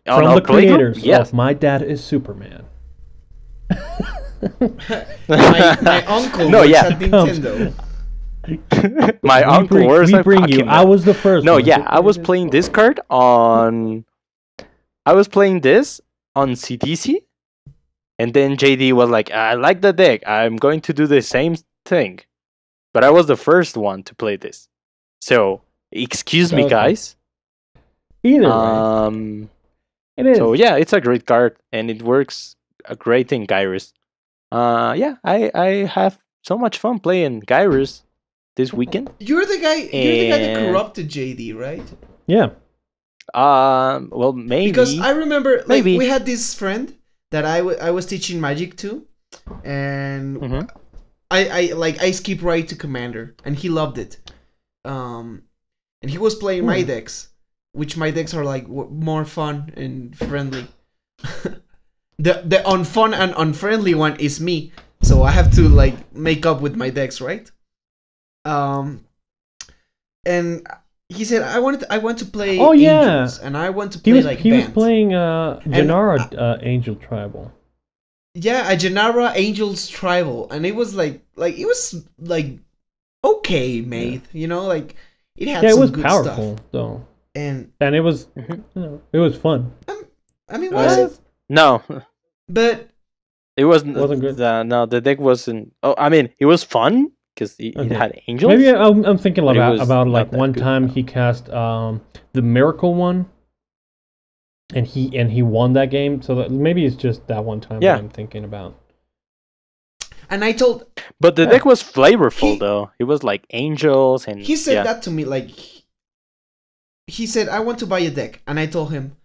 from our the playground? creators Yes. of My Dad is Superman. my uncle No, works yeah. at Nintendo. My uncle works we at bring you. Pokemon. I was the first. No, one yeah, to I was play playing this card on. I was playing this on CDC, and then JD was like, "I like the deck. I'm going to do the same thing," but I was the first one to play this. So, excuse me, Okay. guys. Either way, it is. So yeah, it's a great card, and it works a great in Gyrus. Yeah, I have so much fun playing Gyrus this weekend. You're the guy that And- corrupted JD, right? Yeah. Well, maybe Because I remember, like, Maybe. we had this friend that I was teaching Magic to, and Mhm. I skip right to Commander, and he loved it. And he was playing my decks, which my decks are like more fun and friendly. The unfun and unfriendly one is me, so I have to like make up with my decks, right? And he said I want to play Angels, and I want to play He was Bant. playing Janara Angel Tribal. Yeah, a Genara Angels Tribal, and it was like it was like okay made, you know, like it had Yeah, it some was good powerful stuff. though, And and it was it was fun. I mean, was it? No, But it wasn't. Wasn't good? No, the deck wasn't. Oh, I mean, it was fun because it Okay. had angels. Maybe I'm thinking But it about was like not that one good, time no. he cast the Miracle one, and he won that game. So that maybe it's just that one time Yeah. that I'm thinking about. and I told But the deck was flavorful He- though. It was like angels and he said yeah. that to me, like he said I want to buy a deck, and I told him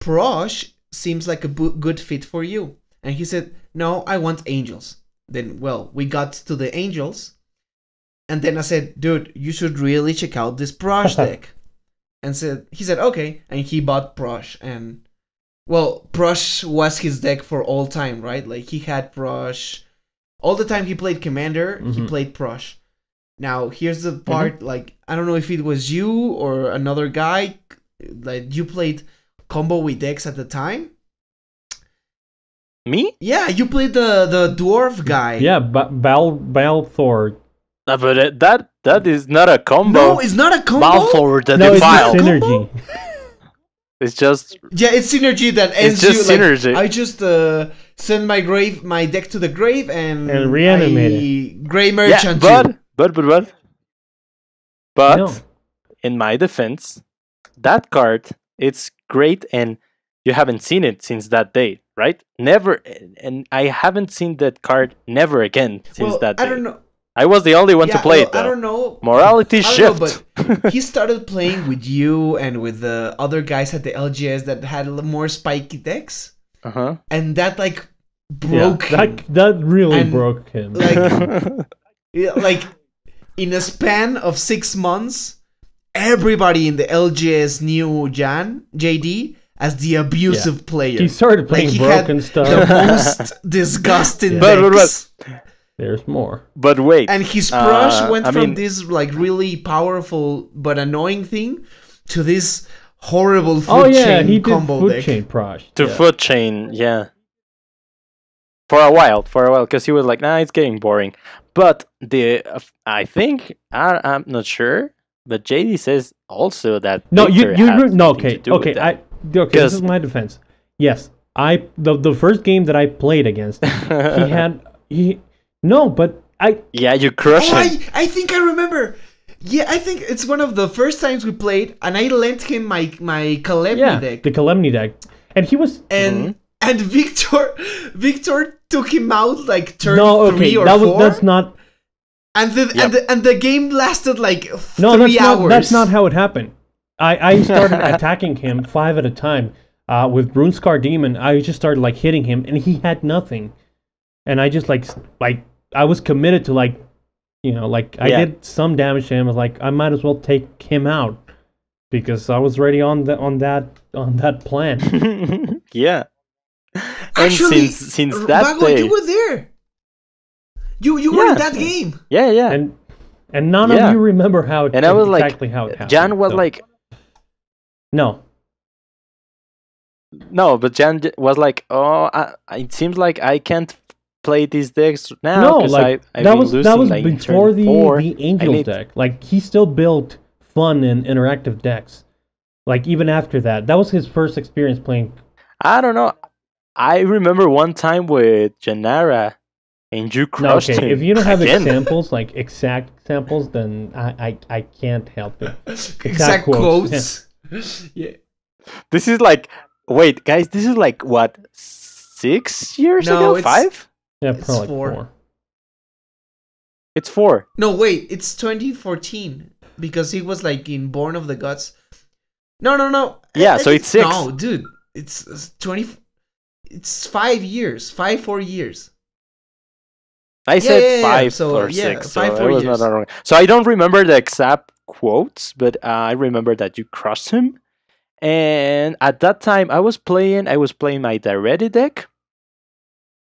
Prosh seems like a good fit for you, and he said no, I want angels. Then well, we got to the angels, and then I said, dude, you should really check out this Prosh deck. And he said okay, and he bought Prosh, and well, Prosh was his deck for all time, right? Like he had Prosh all the time he played Commander, he Mhm. played Prosh. Now here's the part, like I don't know if it was you or another guy, like you played combo with decks at the time. Me? Yeah, you played the dwarf guy. Yeah, Balthor. But that is not a combo. No, it's not a combo. Balfour the No, it's Defile. a synergy. It's just Yeah, it's synergy that ends just you. synergy. Like, I just send my deck to the grave and reanimate Grey yeah, Merchant. but No. in my defense, that card it's great and you haven't seen it since that day, right? Never, and I haven't seen that card never again since well, that day. I don't know. I was the only one to play it though. I don't know. Morality I don't shift. know, but he started playing with you and with the other guys at the LGS that had more spiky decks. Uh-huh. and that like broke him. That really And, broke him. Like, yeah, like in a span of 6 months, everybody in the LGS knew JD as the abusive player. He started playing he broken had stuff. the most disgusting But- decks. There's more. But wait. And his brush went I from mean- this like really powerful but annoying thing to this horrible food Oh yeah, chain he did combo food deck. chain prosh. to yeah. foot chain, yeah. For a while, because he was like, nah, it's getting boring. But I think I'm not sure, but JD says also that No, Victor you had no, something okay, to do with okay, that. this 'Cause- is my defense. Yes, the first game that I played against, but Yeah, you crushed Oh, him. I think I remember. Yeah, I think it's one of the first times we played, and I lent him my Calamity deck, the Calamity deck, and he was and Victor took him out like turn no, okay, 3 or that 4, that's not and the game lasted like no, 3 hours. that's not how it happened. I started attacking him 5 at a time with Runescar Demon. I just started like hitting him, and he had nothing, and I just like I was committed to like. I did some damage to him. I was like, I might as well take him out because I was ready on that plan. Yeah. Actually, And since that Vago, day, you were there. You were in that game. yeah. And none Yeah. of you remember how And I was like, exactly how it happened. Jan was so- like, no, no, but Jan was like, oh, it seems like I can't play these decks now no, because like I've that been was losing like in before turn 4. the Angel need- deck. Like he still built fun and interactive decks. Like even after that was his first experience playing. I don't know. I remember one time with Janara, and you No, crushed okay, him. if you don't have again. examples, like exact examples, then I can't help it. Exact quotes. Yeah. This is like, wait, guys, this is like what, 6 years No, ago? it's- 5? Yeah, It's probably 4. 4. It's 4. No, wait, it's 2014 because he was like in Born of the Gods. No. Yeah, so it's 6. No, dude, it's 20. It's 5 years, 4 years. I said yeah, 5 so, or yeah, 6. 5, so 4 I was years. not wrong. So I don't remember the exact quotes, but I remember that you crushed him. And at that time, I was playing my Diredi deck.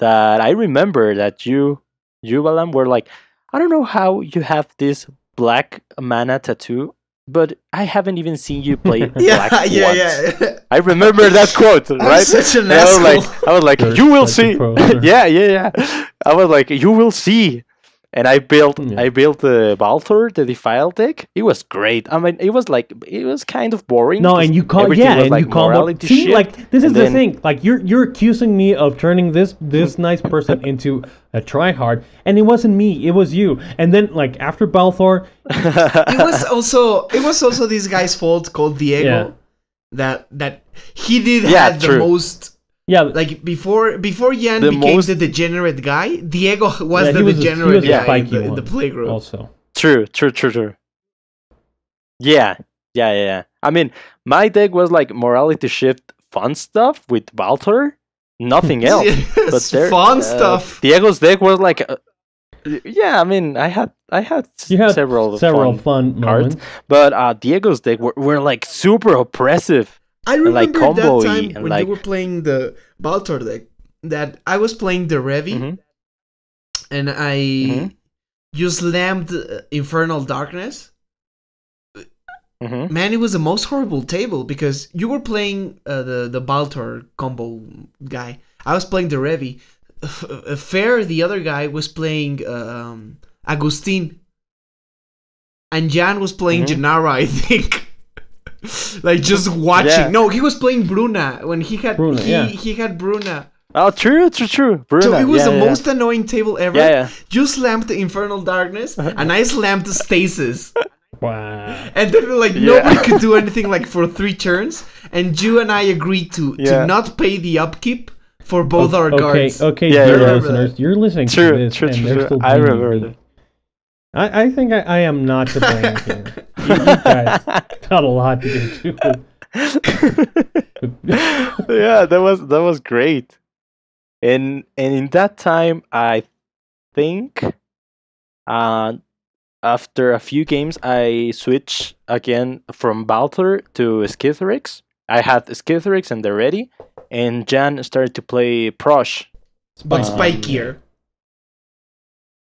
That I remember that you Alan, were like, I don't know how you have this black mana tattoo, but I haven't even seen you play black once. Yeah. I remember that quote, I'm right? such an And I was asshole. like, You're you will such a see. poser. yeah. I was like, you will see. And I built Yeah. the Balthor, the Defile deck. It was great. I mean, it was kind of boring. No, 'cause and you call everything was, and like, you call morality see shit, like this is and the then- thing. Like you're accusing me of turning this nice person into a tryhard, and it wasn't me. It was you. And then like after Balthor, It was also this guy's fault called Diego. That he did Yeah, have the true. most. yeah, Like before Yan The became most- the degenerate guy, Diego was yeah, the he was degenerate a guy in spiky the, in one the playgroup. also. True. Yeah. I mean, my deck was like morality shift fun stuff with Balthor, nothing else. Yes, But there, fun stuff. Diego's deck was like, yeah. I mean, I had You had several fun cards, moments. but Diego's deck were like super oppressive. I like, remember combo-y that time and, when like- you were playing the Baltor deck that I was playing the Revi Mhm. and I Mhm. you slammed Infernal Darkness. Mm-hmm. Man, it was the most horrible table because you were playing the Baltor combo guy. I was playing the Revi. Fair, the other guy, was playing Agustin. And Jan was playing Mhm. Janara, I think. Like just watching. Yeah. No, he was playing Bruna when he had Bruna, yeah. he had Bruna. Oh, true. Bruna. So it was yeah, the yeah. most annoying table ever. Yeah. You slammed the Infernal Darkness, and I slammed the Stasis. Wow. And then like Yeah. nobody could do anything like for 3 turns, and you and I agreed to Yeah. not pay the upkeep for both our guards. Okay, Yeah, dear yeah. listeners, you're listening True, to this, true, and true, they're true. still I blaming remember me. I think I am not to blame here. You guys got a lot to get to. Yeah, that was great. And in that time, I think uh, after a few games, I switched again from Balthor to Skithrix. I had Skithrix and they're ready, and Jan started to play Prosh. But Um, spikier.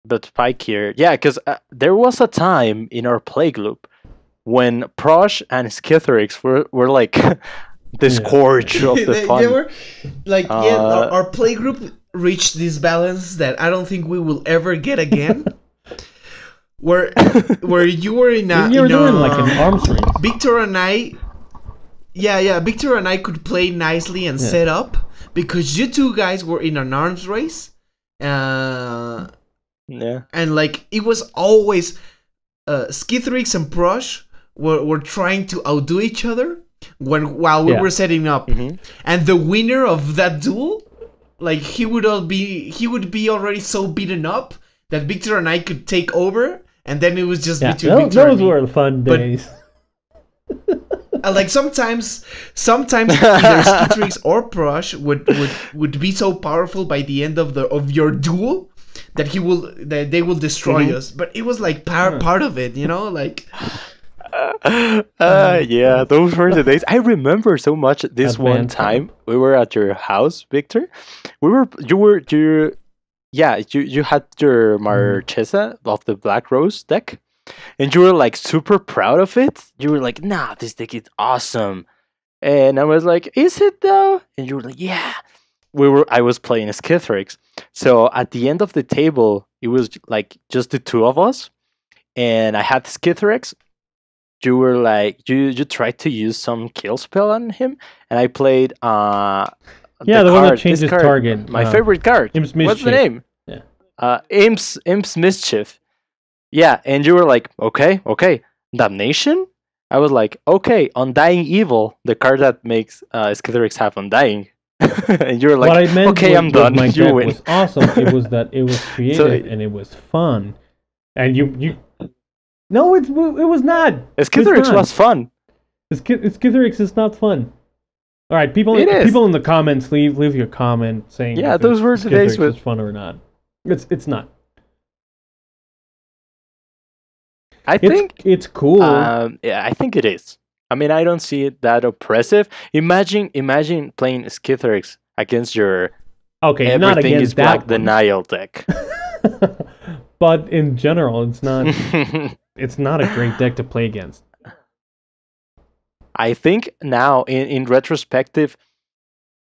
But Spike here, yeah, because there was a time in our plague loop when Prosh and Skithrix were like the scourge of the they fun. were like, yeah, Uh, our play group reached this balance that I don't think we will ever get again. where you were in a, You were doing like an arms race. Victor and I, yeah, Victor and I could play nicely and set up because you two guys were in an arms race. Yeah. And like it was always Skithrix and Prosh were trying to outdo each other while we were setting up. Mhm. And the winner of that duel, like he would be already so beaten up that Victor and I could take over, and then it was just between Victor and those me. were the fun days. Like sometimes either Skithrix or Prosh would be so powerful by the end of your duel that they will destroy us. But it was like part of it, you know, like. Yeah, those were the days. I remember so much. This one Advanced time we were at your house, Victor. You had your Marchesa of the Black Rose deck, and you were like super proud of it. You were like, "Nah, this deck is awesome," and I was like, "Is it though?" And you were like, "Yeah." I was playing Skithrix, so at the end of the table, it was like just the two of us, and I had Skithrix. You were like you tried to use some kill spell on him, and I played the one that changes target. My favorite card. Imps What's the Mischief. name? Yeah. Imps Mischief. Yeah, and you were like, okay, Damnation. I was like, okay, Undying Evil, the card that makes Skithrix have Undying. And you were like, what I meant okay, with, I'm done. My You deck win. was awesome. It was that it was creative and it was fun, and you. No, it was not. Skithrix was fun. Skithrix is not fun. All right, people It is. in the comments, leave your comment saying Yeah, if those were the days Skithrix with is fun or not. It's not. I think it's cool. yeah, I think it is. I mean, I don't see it that oppressive. Imagine playing Skithrix against your Okay, not everything against is black that one. denial deck. But in general, it's not. It's not a great deck to play against. I think now, in retrospective,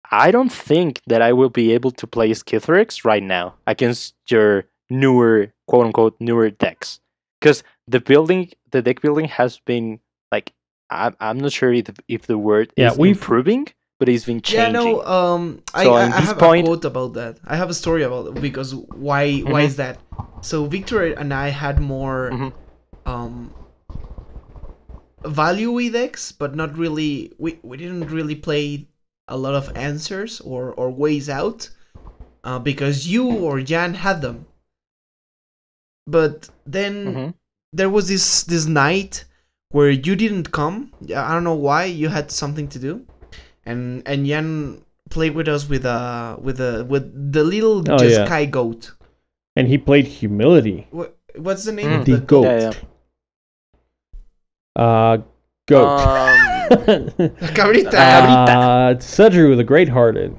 I don't think that I will be able to play Skithrix right now against your newer, quote unquote, newer decks. Because the deck building has been like, I'm not sure if the word is improving, but it's been changing. Yeah, no, I have a quote about that. I have a story about it because why is that? So Victor and I had more value decks, but not really. We didn't really play a lot of answers or ways out because you or Jan had them. But then there was this night where you didn't come. I don't know why. You had something to do, and Jan played with us with the little Sky Goat. And he played Humility. What's the name of the goat? Goat. Cabrita. Cedru the Great-Hearted.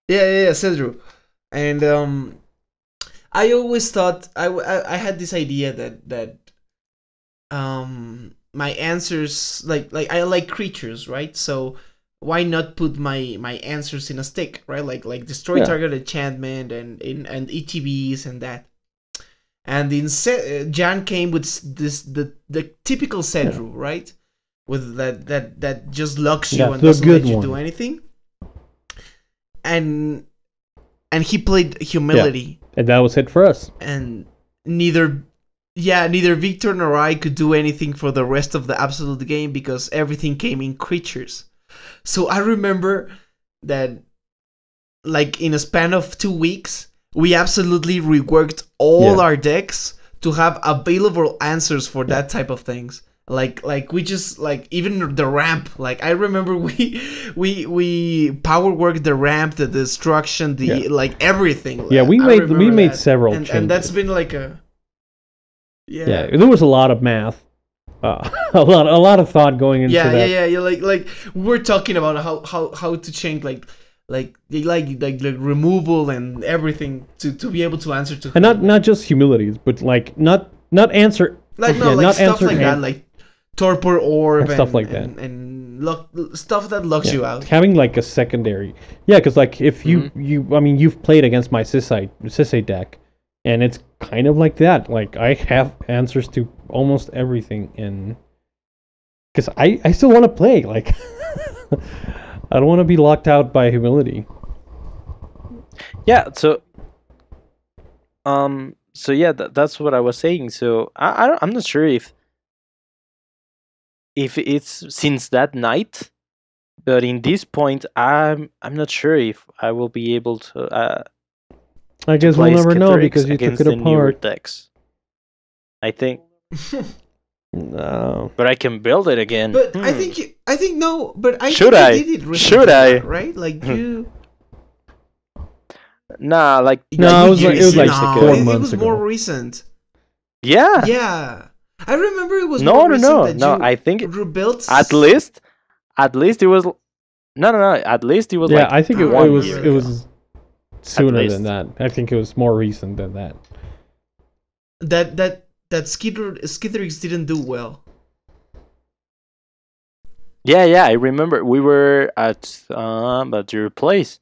Yeah, Cedru. And I always thought I had this idea that my answers like I like creatures, right? So why not put my answers in a stick, right? Like destroy target enchantment and ETBs and that. And Jan came with the typical Cedru, right? With that just locks you and doesn't let you do anything. And he played Humility. Yeah. And that was it for us. And neither Victor nor I could do anything for the rest of the absolute game because everything came in creatures. So I remember that, like, in a span of 2 weeks, we absolutely reworked all our decks to have available answers for that type of things. Like we just like even the ramp. Like I remember we power worked the ramp, the destruction, the like everything. Yeah, we made that. several changes. And that's been like a yeah. There was a lot of math, a lot of thought going into that. Yeah. Like we're talking about how to change like removal and everything to be able to answer to. And not just humilities, but like not answer. Like no, like not stuff like answer that, like torpor orb and stuff like that, and stuff that locks you out. Having like a secondary, because like if you I mean you've played against my Sisay deck, and it's kind of like that. Like I have answers to almost everything, and because I still want to play. Like I don't want to be locked out by humility. Yeah. So yeah, that's what I was saying. So I'm not sure if it's since that night, but in this point, I'm not sure if I will be able to. I guess we'll never know because you took it apart. Decks. I think. No. But I can build it again. But I think no. But I should think I? you did it Should I? Right? Like you. Nah, like no, it was like 4 months It was ago. more recent. Yeah. Yeah, I remember it was No. I think rebuilt. At least it was. No. At least it was yeah, like. I think it was sooner than that. I think it was more recent than that. That Skitterix didn't do well. Yeah. I remember we were at your place,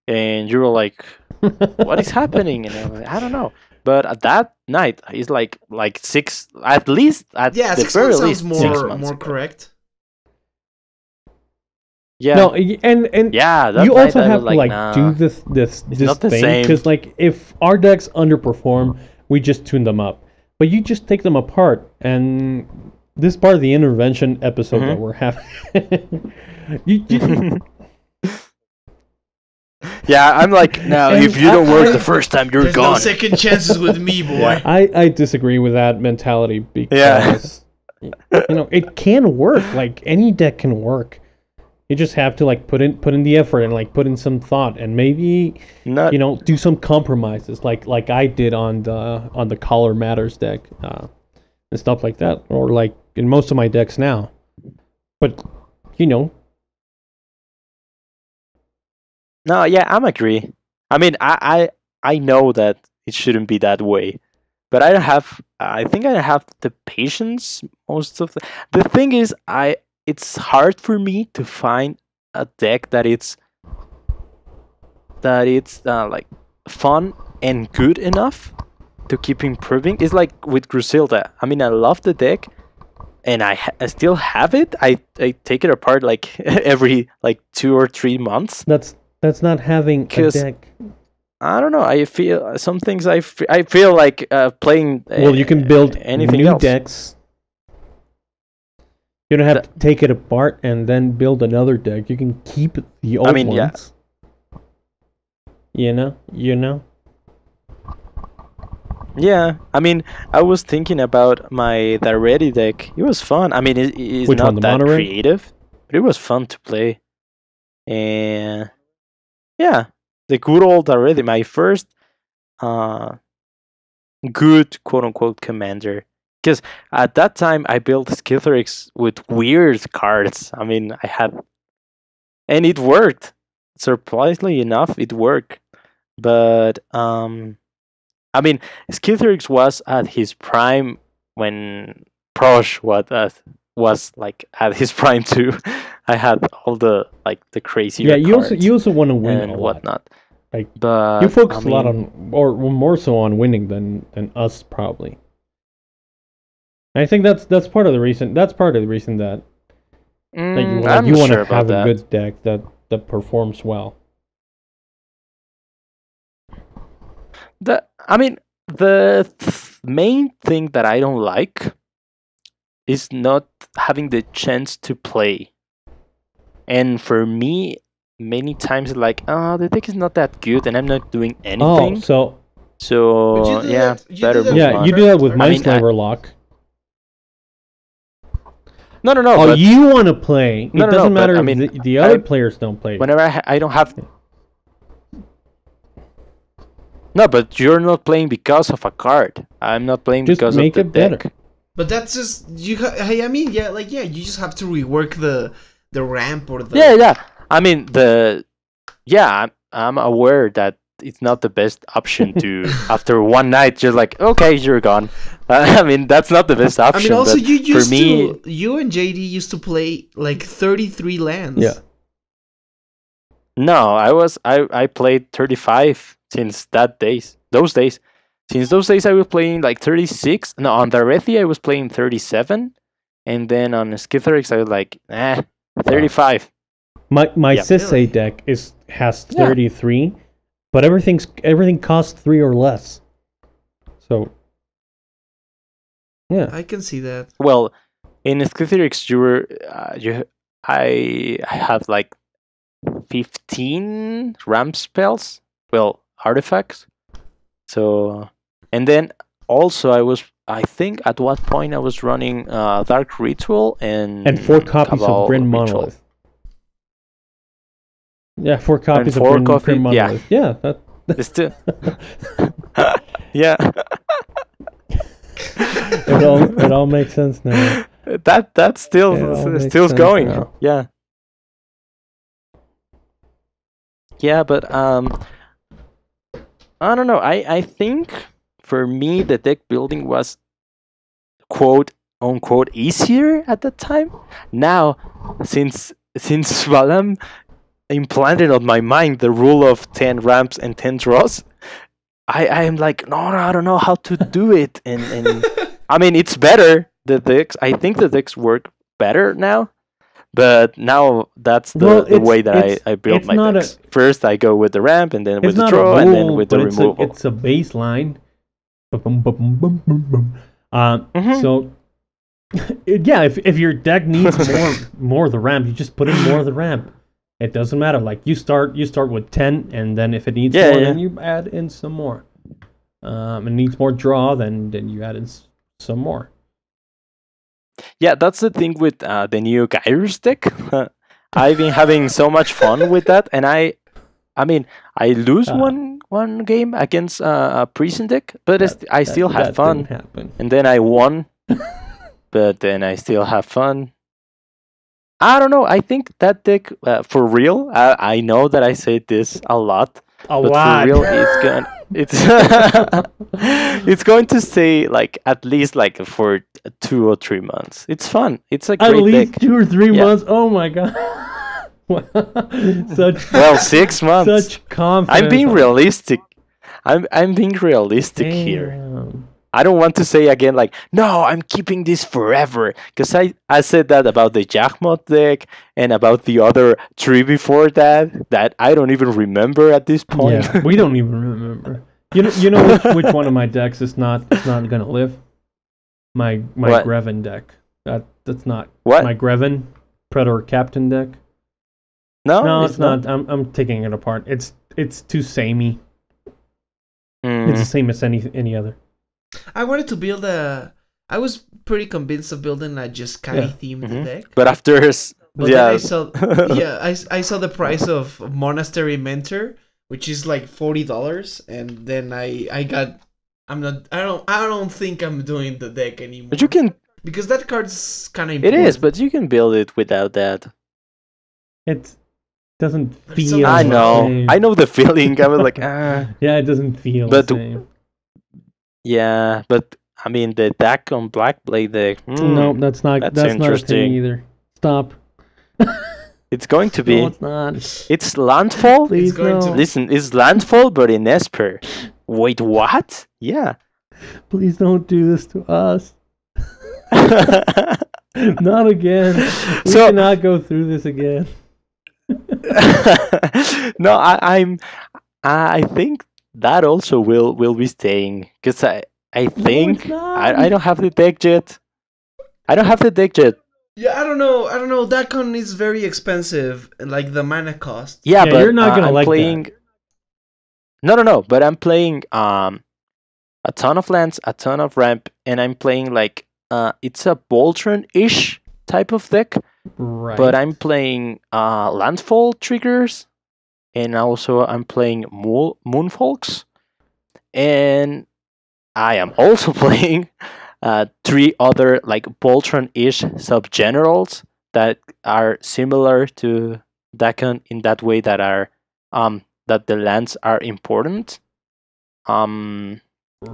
and you were like, "What is happening?" And I'm like, "I don't know." But at that night, it's like 6, at least at the 6 very months least, sounds 6 months more ago. correct. Yeah. No, and yeah, that you night also I have was to like, do this not the thing same. because like if our decks underperform, we just tune them up. But you just take them apart, and this part of the intervention episode that we're having, you yeah, I'm like, now if you don't work the first time, you're There's gone. no second chances with me, boy. I disagree with that mentality because you know it can work. Like any deck can work. You just have to like put in the effort and like put in some thought and maybe do some compromises like I did on the Color Matters deck and stuff like that, or like in most of my decks now. But No, yeah, I'm agree. I mean, I know that it shouldn't be that way, but I think I have the patience most of the thing is it's hard for me to find a deck that it's like fun and good enough to keep improving. It's like with Grusilda. I mean, I love the deck, and I still have it. I take it apart like every like 2 or 3 months. That's not having a deck. I don't know. I feel some things. I feel like playing. Well, you can build anything new else. decks. You don't have to take it apart and then build another deck. You can keep the old ones. Yeah. You know. Yeah, I mean, I was thinking about my Daredi deck. It was fun. I mean, it's Which not one, the that monorail? creative, but it was fun to play. And yeah, the good old Daredi, my first good quote unquote commander. Because at that time I built Skitterix with weird cards. I mean, and it worked. Surprisingly enough, it worked. But I mean, Skitterix was at his prime when Prosh was like at his prime too. I had all the crazy cards you also want to win and a lot. whatnot. But you focus a lot on, or more so on winning than us probably. I think that's part of the reason. That's part of the reason that you want to have a good deck that performs well. The main thing that I don't like is not having the chance to play. And for me, many times the deck is not that good, and I'm not doing anything. Oh, so yeah, better move on. You do that with Mindslaver Lock. No, no, no. Oh, but you want to play. No, It no, doesn't but, matter I if mean, the other players don't play. whenever I don't have. No, but you're not playing because of a card. I'm not playing Just because make of the it deck. better. But that's just you. Hey, I mean, yeah, like yeah, you just have to rework the ramp or the. Yeah, yeah. I mean I'm aware that it's not the best option to after one night just like okay you're gone. I mean that's not the best I option. mean, also but you used for me, to. You and JD used to play like 33 lands. Yeah. no, I played 35 since those days. Since those days I was playing like 36. No, on the Rethi I was playing 37, and then on Skitherix I was like 35. My Yeah. Sisei Really? deck has 33, but everything costs 3 or less. So yeah. I can see that. Well, in Skitherix I had like 15 ramp spells, well, artifacts. So, and then also I think at what point I was running Dark Ritual and 4 copies Cabal of Bryn Ritual. Monolith. Yeah, 4 copies four of copies, Bryn yeah. Monolith. Yeah, that It's still, yeah, it all makes sense now. that's It all still makes still sense going. now. Yeah, yeah, but I don't know. I think for me the deck building was quote unquote easier at that time. Now, since Valam implanted on my mind the rule of 10 ramps and 10 draws, I am like no, I don't know how to do it, and I mean it's better. The decks, I think the decks work better now. But now that's the way that I build my decks. First, I go with the ramp, and then with the draw, and then with the removal. It's a baseline. So, yeah, if your deck needs more of the ramp, you just put in more of the ramp. It doesn't matter. Like you start with 10, and then if it needs more, then you add in some more. It needs more draw, then you add in some more. Yeah, that's the thing with the new Gyrus deck. I've been having so much fun with that, and I mean, I lose one game against a prison deck, but I still have fun. And then I won, but then I still have fun. I don't know. I think that deck, for real. I know that I say this a lot, but for real, it's going to stay like at least like for 2 or 3 months. It's fun. It's a great at least deck. 2 or 3 months. Oh my god. 6 months. Such confidence. I'm being realistic. I'm being realistic here. I don't want to say again like no, I'm keeping this forever, because I said that about the Jachmot deck and about the other 3 before that I don't even remember at this point. Yeah, we don't even remember. You know which one of my decks is not gonna live? My Greven deck. That's not what? My Greven Predator Captain deck. No, it's not. I'm taking it apart. It's too samey. It's the same as any other. I wanted to build I was pretty convinced of building a Jeskai themed deck. But after then I saw I saw the price of Monastery Mentor, which is like $40, and then I don't think I'm doing the deck anymore. But you can, because that card's kind of it important. is, but you can build it without that. It doesn't feel. I know. Same. I know the feeling. I was like, Yeah, it doesn't feel but the same. Yeah, but I mean the deck on Black Blade deck. No, that's not a thing either. Stop. It's going to be. No, it's not. It's landfall. Please no. Listen, it's landfall, but in Esper. Wait, what? Yeah. Please don't do this to us. Not again. We cannot go through this again. No, I think that also will be staying, because I think I don't have the deck yet. Yeah, I don't know. That con is very expensive, like the mana cost. Yeah, but you're not gonna I'm like playing. That. No. But I'm playing a ton of lands, a ton of ramp, and I'm playing like it's a Voltron-ish type of deck, Right. but I'm playing landfall triggers, and also I'm playing moonfolks, and I am also playing 3 other like Voltron-ish subgenerals that are similar to Dakan in that way, that are that the lands are important.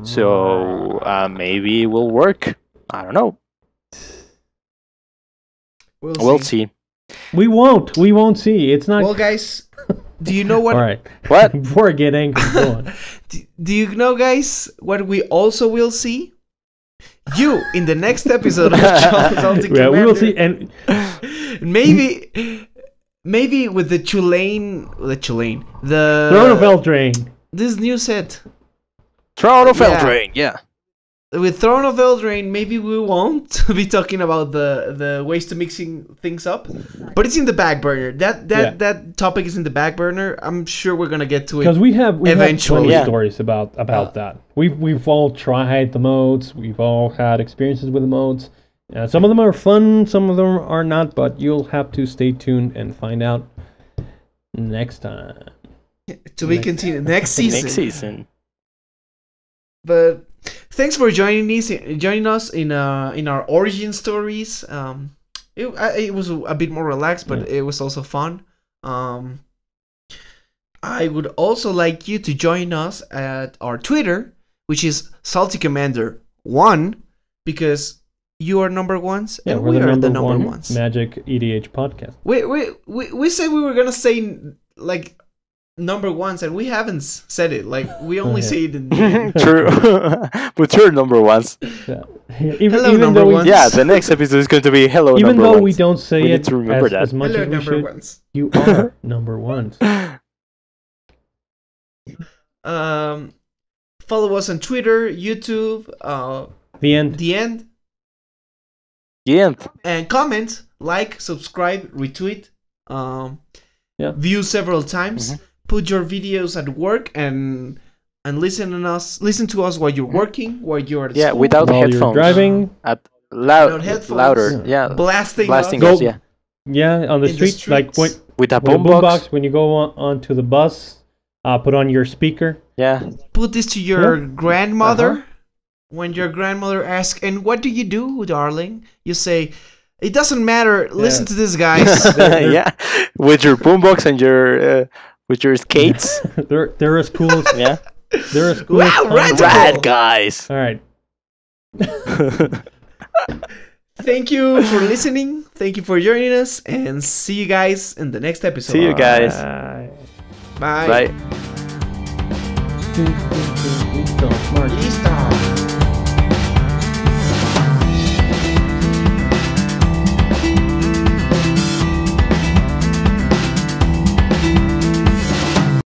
So maybe it will work. I don't know. We'll see. We won't see. It's not. Well, guys, do you know what? All right. What? Before I get angry, go on. Do you know, guys, what we also will see? You in the next episode of Celtic Yeah, we will Commander. see. And maybe with the Throne Throne of Eldraine. this new set. Throne of Yeah. Eldraine, yeah. With Throne of Eldraine, maybe we won't be talking about the ways to mixing things up, but it's in the back burner. That topic is in the back burner. I'm sure we're gonna get to it Because we have eventually. plenty Yeah. of stories about that. We've all tried the modes. We've all had experiences with the modes. Some of them are fun, some of them are not. But you'll have to stay tuned and find out next time. To be continued next season. Next season. But thanks for joining us in our origin stories. It was a bit more relaxed, but it was also fun. I would also like you to join us at our Twitter, which is Salty Commander 1, because you are number ones and we are the number ones. Magic EDH podcast. We said we were gonna say like number ones, and we haven't said it. Like we only say it in True. But you're number ones. Yeah. Hello, even number though we, ones. Yeah, the next episode is going to be hello even number though ones. we don't say We need it to remember as much Hello, as we number should, ones. you are number ones. Follow us on Twitter, YouTube, The end. The End, Yeah. and comment, like, subscribe, retweet, view several times. Put your videos at work and listen to us while you're working, while you're at Yeah, school, without While headphones. you're driving. At Without headphones. louder. Yeah. blasting Blasting us. us, yeah. Yeah, on the In the street, like streets. With a with a boombox. boombox when you go onto the bus. Put on your speaker. Yeah. Put this to your grandmother. Uh-huh. When your grandmother asks, "And what do you do, darling?" You say, "It doesn't matter. Listen to this, guys." Yeah. With your boombox and your with your skates. They're as cool as Yeah. they're as cool Wow, as radical! Rad guys. All right. Thank you for listening. Thank you for joining us, and see you guys in the next episode. See you guys. Bye. Bye. Bye. Listo.